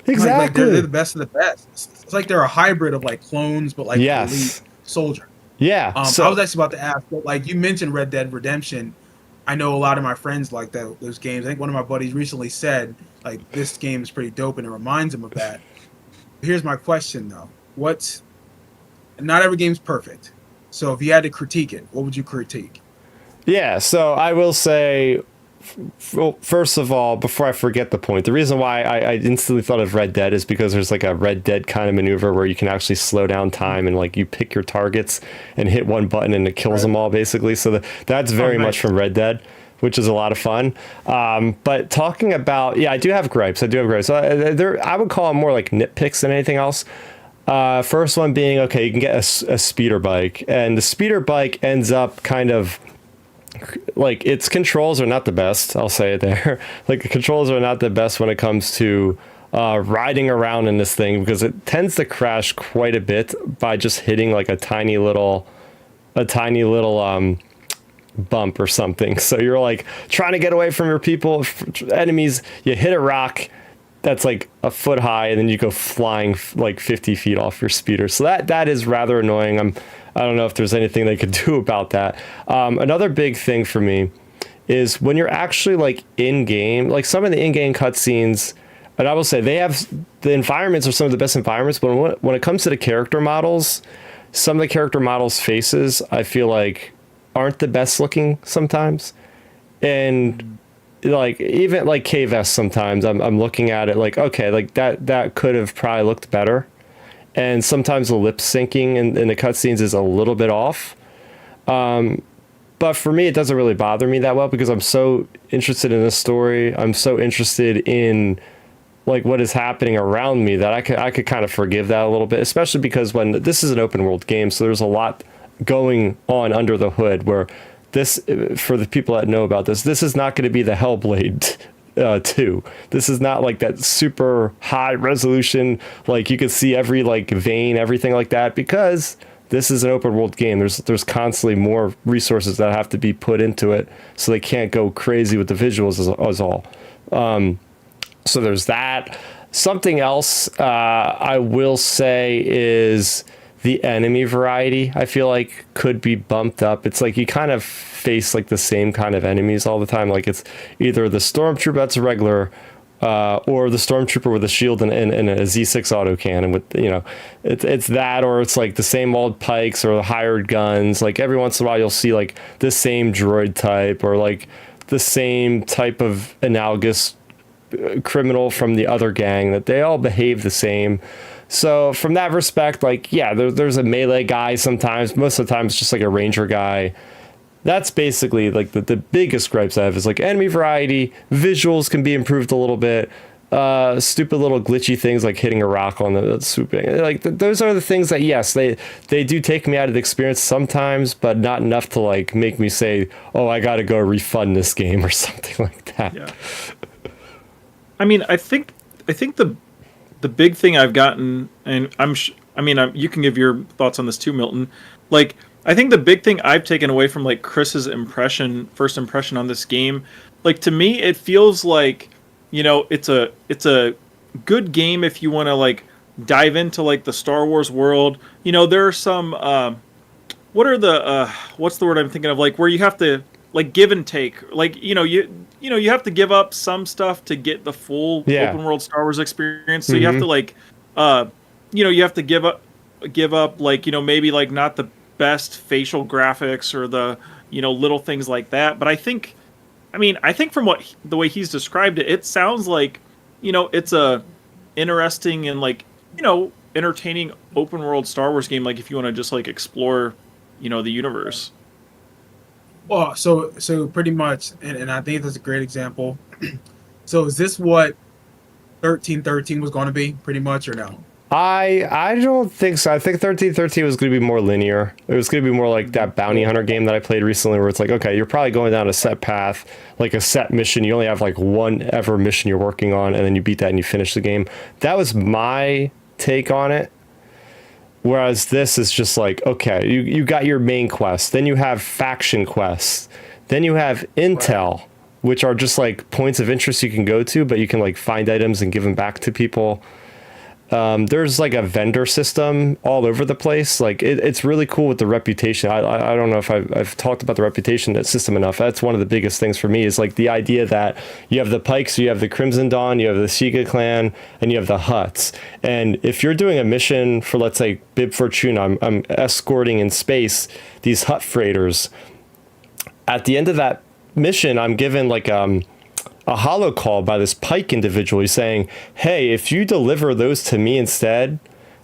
Exactly. Like they're the best of the best. It's like they're a hybrid of like clones, but like elite soldier. Yeah. I was actually about to ask, but like you mentioned Red Dead Redemption. I know a lot of my friends like those games. I think one of my buddies recently said like this game is pretty dope, and it reminds him of that. Here's my question though: not every game's perfect. So if you had to critique it, what would you critique? Yeah, so I will say, Well, first of all, before I forget the point, the reason why I instantly thought of Red Dead is because there's like a Red Dead kind of maneuver where you can actually slow down time and like you pick your targets and hit one button and it kills them all basically. So that's very much from Red Dead, which is a lot of fun. But talking about, yeah, I do have gripes. So I would call them more like nitpicks than anything else. First one being, okay, you can get a speeder bike, and the speeder bike ends up kind of like its controls are not the best. I'll say it there. Like the controls are not the best when it comes to riding around in this thing, because it tends to crash quite a bit by just hitting like a tiny little bump or something. So you're like trying to get away from your enemies. You hit a rock that's like a foot high, and then you go flying like 50 feet off your speeder. So that is rather annoying. I don't know if there's anything they could do about that. Another big thing for me is when you're actually like in game, like some of the in-game cutscenes, and I will say the environments are some of the best environments, but when it comes to the character models, some of the character models' faces I feel like aren't the best looking sometimes. And like even like KVS sometimes I'm looking at it like, okay, like that could have probably looked better. And sometimes the lip syncing in the cutscenes is a little bit off. But for me, it doesn't really bother me that well because I'm so interested in this story. I'm so interested in like what is happening around me that I could kind of forgive that a little bit, especially because when this is an open world game, so there's a lot going on under the hood where this, for the people that know about this is not going to be the Hellblade 2. This is not like that super high resolution, like you can see every like vein, everything like that, because this is an open world game. There's constantly more resources that have to be put into it, so they can't go crazy with the visuals as all. So there's that. Something else I will say is the enemy variety, I feel like could be bumped up. It's like you kind of face like the same kind of enemies all the time. Like it's either the stormtrooper that's a regular, or the stormtrooper with a shield and a Z6 autocannon with, you know, it's that, or it's like the same old pikes or the hired guns. Like every once in a while you'll see like the same droid type or like the same type of analogous criminal from the other gang, that they all behave the same. So from that respect, like, yeah, there's a melee guy sometimes. Most of the time it's just like a ranger guy. That's basically like the biggest gripes I have is like enemy variety. Visuals can be improved a little bit. Stupid little glitchy things like hitting a rock on the swooping. Like those are the things that, yes, they do take me out of the experience sometimes, but not enough to like make me say, oh, I got to go refund this game or something like that. Yeah. I mean, I think the big thing I've gotten, and you can give your thoughts on this too, Milton. Like, I think the big thing I've taken away from like Chris's first impression on this game, like to me, it feels like, you know, it's a good game if you want to like dive into like the Star Wars world. You know, there are some what's the word I'm thinking of, like where you have to like give and take, like you have to give up some stuff to get the full open world Star Wars experience. So you have to like you have to give up like, you know, maybe like not the best facial graphics or the, you know, little things like that. But I think from the way he's described it, it sounds like, you know, it's a interesting and like, you know, entertaining open world Star Wars game. Like if you want to just like explore, you know, the universe. Well, so pretty much, and I think that's a great example. So is this what 1313 was going to be, pretty much, or no? I don't think so. I think 1313 was going to be more linear. It was going to be more like that bounty hunter game that I played recently, where it's like, okay, you're probably going down a set path, like a set mission. You only have like one ever mission you're working on, and then you beat that and you finish the game. That was my take on it. Whereas this is just like, okay, you got your main quest, then you have faction quests, then you have intel, which are just like points of interest you can go to, but you can like find items and give them back to people. There's like a vendor system all over the place. Like it's really cool with the reputation. I don't know if I've talked about the reputation system enough. That's one of the biggest things for me, is like the idea that you have the Pikes, you have the Crimson Dawn, you have the Sheikah clan, and you have the Hutts. And if you're doing a mission for, let's say, Bib Fortuna, I'm escorting in space these Hutt freighters. At the end of that mission, I'm given like a hollow call by this Pike individual. He's saying, hey, if you deliver those to me instead,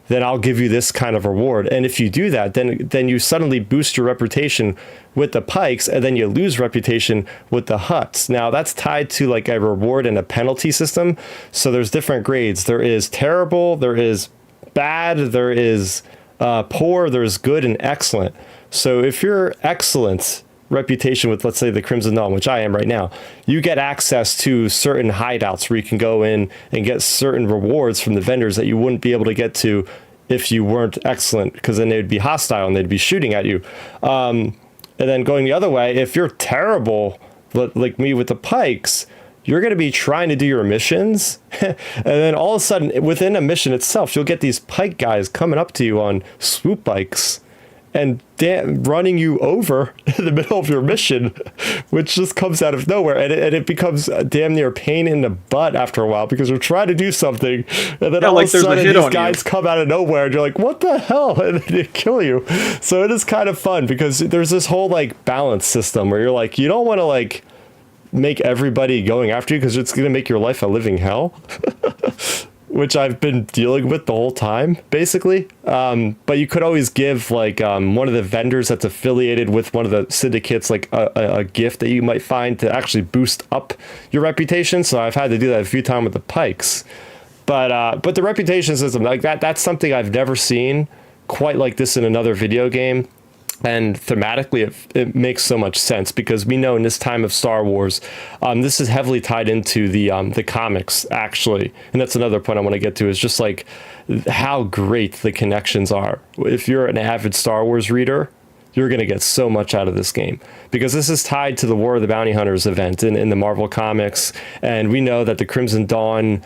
then I'll give you this kind of reward. And if you do that, then you suddenly boost your reputation with the Pikes, and then you lose reputation with the Hutts. Now, that's tied to like a reward and a penalty system. So there's different grades. There is terrible, there is bad, there is poor, there's good and excellent. So if you're excellent reputation with, let's say, the Crimson Dawn, which I am right now, you get access to certain hideouts where you can go in and get certain rewards from the vendors that you wouldn't be able to get to if you weren't excellent, because then they'd be hostile and they'd be shooting at you. And then going the other way, if you're terrible, like me with the Pikes, you're going to be trying to do your missions, and then all of a sudden, within a mission itself, you'll get these Pike guys coming up to you on swoop bikes and running you over in the middle of your mission, which just comes out of nowhere. And it becomes a damn near pain in the butt after a while, because you're trying to do something, and then all of a sudden these guys come out of nowhere and you're like, what the hell? And they kill you. So it is kind of fun, because there's this whole like balance system where you're like, you don't want to like make everybody going after you, because it's going to make your life a living hell. Which I've been dealing with the whole time, basically. But you could always give like one of the vendors that's affiliated with one of the syndicates like a gift that you might find to actually boost up your reputation. So I've had to do that a few times with the Pikes. But the reputation system, like that's something I've never seen quite like this in another video game. And thematically, it makes so much sense, because we know in this time of Star Wars, this is heavily tied into the comics, actually. And that's another point I want to get to, is just like how great the connections are. If you're an avid Star Wars reader, you're going to get so much out of this game, because this is tied to the War of the Bounty Hunters event in the Marvel Comics. And we know that the Crimson Dawn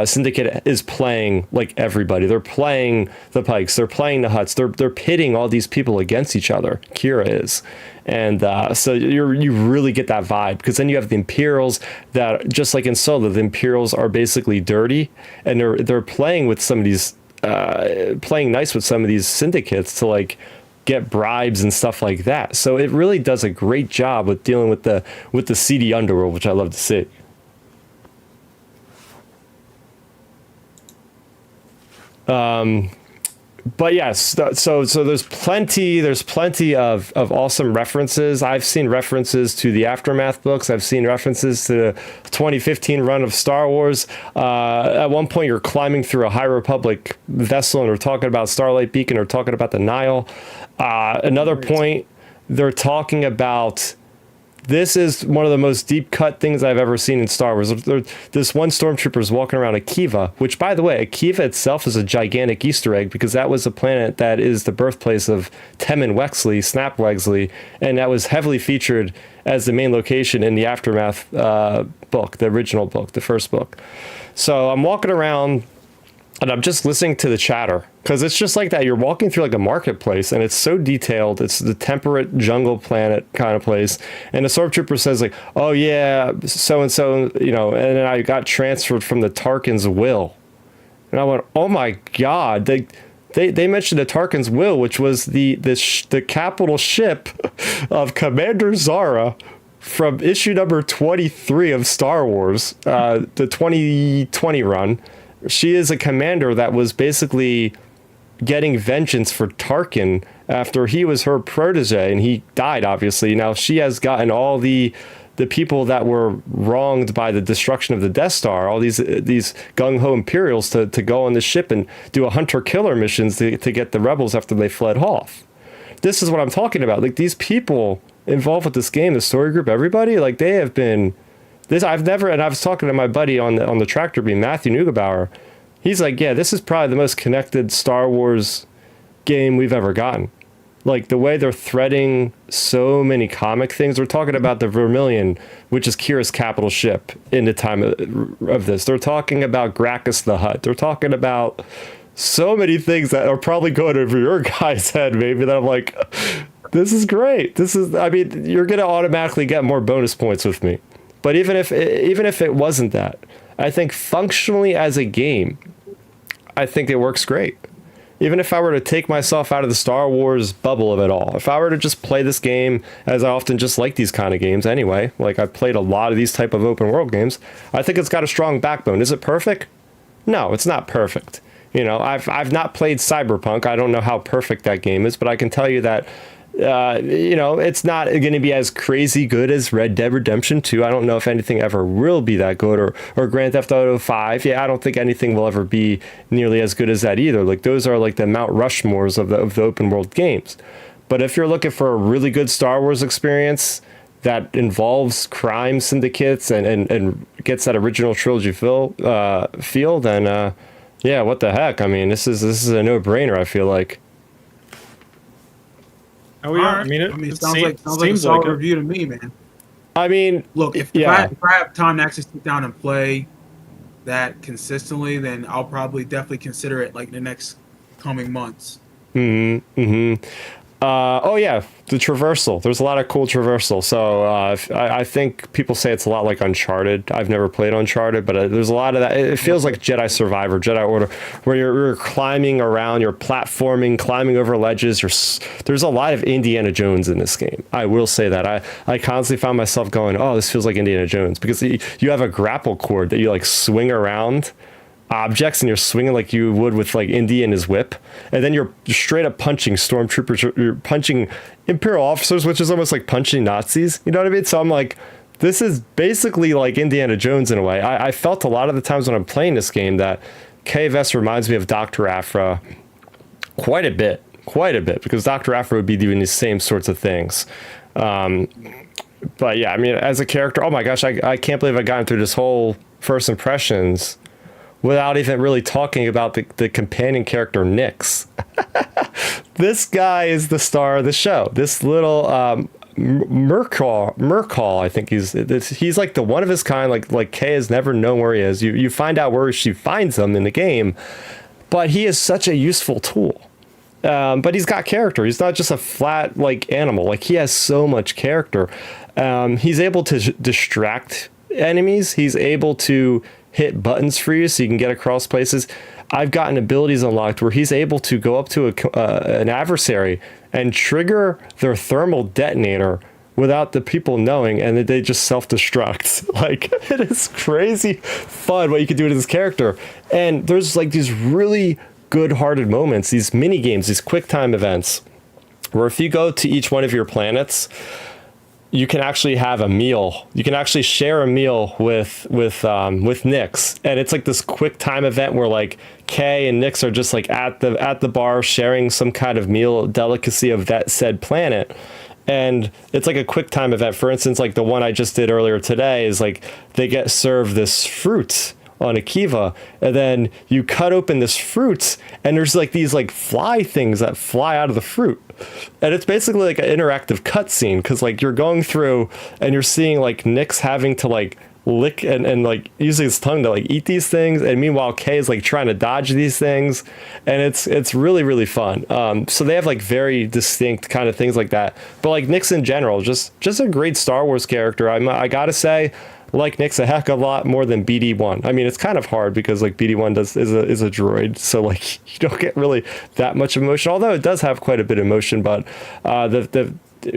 Syndicate is playing like everybody. They're playing the Pikes. They're playing the Hutts. They're pitting all these people against each other. Kira is. And so you really get that vibe, because then you have the Imperials that, just like in Solo, the Imperials are basically dirty, and they're playing with some of these, playing nice with some of these syndicates to like get bribes and stuff like that. So it really does a great job with dealing with the seedy underworld, which I love to see. But yes, so there's plenty of awesome references. I've seen references to the Aftermath books. I've seen references to the 2015 run of Star Wars. At one point, you're climbing through a High Republic vessel, and they're talking about Starlight Beacon, or talking about the Nile. Another point, they're talking about, this is one of the most deep cut things I've ever seen in Star Wars. This one stormtrooper is walking around Akiva, which, by the way, Akiva itself is a gigantic Easter egg, because that was a planet that is the birthplace of Temmin Wexley, Snap Wexley, and that was heavily featured as the main location in the Aftermath book, the original book, the first book. So I'm walking around, and I'm just listening to the chatter, because it's just like that. You're walking through like a marketplace, and it's so detailed. It's the temperate jungle planet kind of place. And the stormtrooper says like, oh yeah, so-and-so, and then I got transferred from the Tarkin's will. And I went, oh my God, they mentioned the Tarkin's will, which was the capital ship of Commander Zara from issue number 23 of Star Wars, the 2020 run. She is a commander that was basically getting vengeance for Tarkin after he was her protege, and he died, obviously. Now she has gotten all the people that were wronged by the destruction of the Death Star, all these gung-ho Imperials, to go on the ship and do a hunter-killer missions to get the rebels after they fled off. This is what I'm talking about. Like, these people involved with this game, the story group, everybody, like, they have been... and I was talking to my buddy on the tractor beam, Matthew Neugebauer. He's like, yeah, this is probably the most connected Star Wars game we've ever gotten. Like, the way they're threading so many comic things. We're talking about the Vermilion, which is Kira's capital ship in the time of this. They're talking about Gracchus the Hutt. They're talking about so many things that are probably going over your guy's head, maybe, that I'm like, this is great. You're going to automatically get more bonus points with me. But even if it wasn't that, I think functionally as a game, I think it works great. even if I were to take myself out of the Star Wars bubble of it all, if I were to just play this game, as I often just like these kind of games anyway, like I've played a lot of these type of open world games, I think it's got a strong backbone. Is it perfect? No, it's not perfect. You know, I've not played Cyberpunk. I don't know how perfect that game is, but I can tell you that you know, it's not going to be as crazy good as Red Dead Redemption 2. I don't know if anything ever will be that good, or Grand Theft Auto 5. Yeah, I don't think anything will ever be nearly as good as that either. Like, those are like the Mount Rushmores of the open world games. But if you're looking for a really good Star Wars experience that involves crime syndicates and gets that original trilogy feel, then yeah, what the heck? I mean, this is a no-brainer, I feel like. Oh yeah, Alright. I mean, it sounds like a seems solid like it. review to me, man. I mean, Look, if I have time to actually sit down and play that consistently, then I'll probably definitely consider it like in the next coming months. Oh yeah, the traversal. There's a lot of cool traversal. So I think people say it's a lot like Uncharted. I've never played Uncharted, but there's a lot of that. It feels like Jedi Survivor, Jedi Order, where you're climbing around, you're platforming, climbing over ledges. There's a lot of Indiana Jones in this game. I will say that. I constantly found myself going, oh, this feels like Indiana Jones, because you have a grapple cord that you like swing around objects, and you're swinging like you would with like Indy and his whip, and then you're straight up punching stormtroopers, you're punching Imperial officers, which is almost like punching Nazis, you know what I mean? So I'm like, this is basically like Indiana Jones in a way. I felt a lot of the times when I'm playing this game that KVS reminds me of Dr. Aphra quite a bit, because Dr. Aphra would be doing these same sorts of things. But yeah, I mean, as a character, oh my gosh, I can't believe I've gotten through this whole first impressions without even really talking about the companion character, Nyx. This guy is the star of the show. This little Murkal, I think he's like the one of his kind. Like Kay has never known where he is. You find out where she finds him in the game, but he is such a useful tool. But he's got character. He's not just a flat like animal. Like, he has so much character. He's able to distract enemies. He's able to hit buttons for you so you can get across places. I've gotten abilities unlocked where he's able to go up to an adversary and trigger their thermal detonator without the people knowing, and they just self-destruct. Like, it is crazy fun what you can do to this character. And there's like these really good-hearted moments, these mini games, these quick time events, where if you go to each one of your planets, you can actually have a meal. You can actually share a meal with Nyx, and it's like this quick time event where like Kay and Nyx are just like at the bar sharing some kind of meal delicacy of that said planet. And it's like a quick time event. For instance, like the one I just did earlier today is like they get served this fruit on Akiva, and then you cut open this fruit, and there's like these like fly things that fly out of the fruit, and it's basically like an interactive cutscene, because like you're going through and you're seeing like Nyx having to like lick and like using his tongue to like eat these things, and meanwhile Kay is like trying to dodge these things, and it's really, really fun. So they have like very distinct kind of things like that, but like Nyx in general, just a great Star Wars character. I gotta say, like Nyx a heck of a lot more than BD1. I mean, it's kind of hard because like BD1 is a droid, so like you don't get really that much emotion, although it does have quite a bit of emotion. But the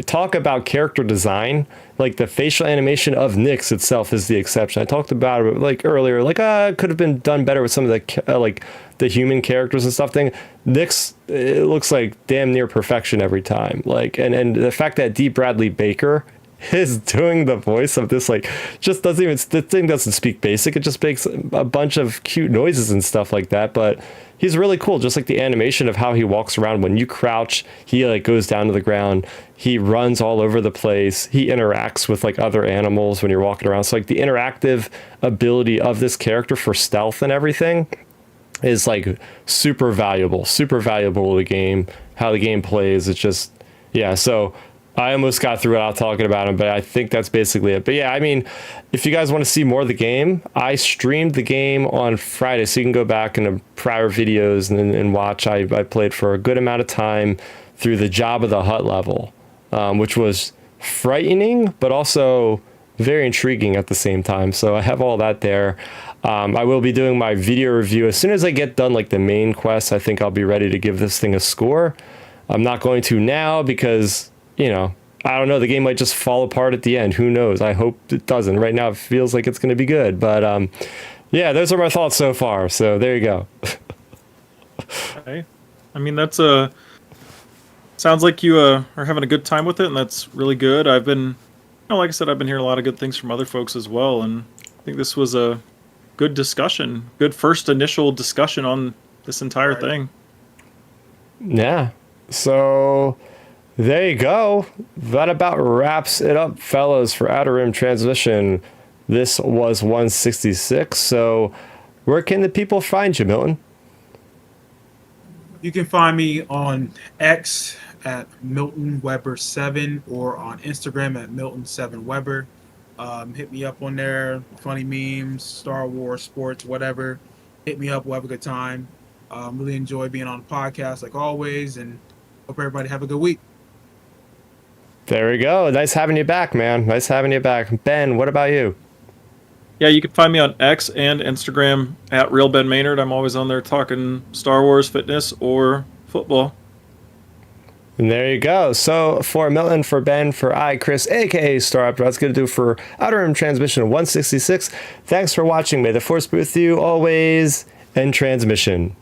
talk about character design, like the facial animation of Nyx itself is the exception. I talked about it like earlier, like it could have been done better with some of the like the human characters and stuff. Nyx, it looks like damn near perfection every time. Like, and the fact that D. Bradley Baker is doing the voice of this, like, just doesn't even, the thing doesn't speak basic, it just makes a bunch of cute noises and stuff like that. But he's really cool, just like the animation of how he walks around. When you crouch, he like goes down to the ground, he runs all over the place, he interacts with like other animals when you're walking around. So like the interactive ability of this character for stealth and everything is like super valuable to the game. How the game plays, it's just, yeah. So I almost got through without talking about him, but I think that's basically it. But yeah, I mean, if you guys want to see more of the game, I streamed the game on Friday, so you can go back into prior videos and watch. I played for a good amount of time through the Jabba the Hutt level, which was frightening, but also very intriguing at the same time. So I have all that there. I will be doing my video review as soon as I get done like the main quest. I think I'll be ready to give this thing a score. I'm not going to now because, you know, I don't know, the game might just fall apart at the end. Who knows? I hope it doesn't. Right now it feels like it's going to be good, but yeah, those are my thoughts so far. So there you go. Okay. I mean, that's sounds like you are having a good time with it, and that's really good. I've been, you know, like I said, I've been hearing a lot of good things from other folks as well, and I think this was a good discussion, good first initial discussion on this entire thing. Yeah. So there you go. That about wraps it up, fellas, for Outer Rim Transmission. This was 166. So where can the people find you, Milton? You can find me on X at Milton Weber 7 or on Instagram at Milton 7 Weber. Hit me up on there. Funny memes, Star Wars, sports, whatever. Hit me up. We'll have a good time. Really enjoy being on the podcast like always, and hope everybody have a good week. There we go. Nice having you back, man. Nice having you back. Ben, what about you? Yeah, you can find me on X and Instagram at Real Ben Maynard. I'm always on there talking Star Wars, fitness, or football. And there you go. So for Milton, for Ben, for Chris, aka Star Raptor, that's going to do for Outer Rim Transmission 166. Thanks for watching. May the Force be with you always, and transmission.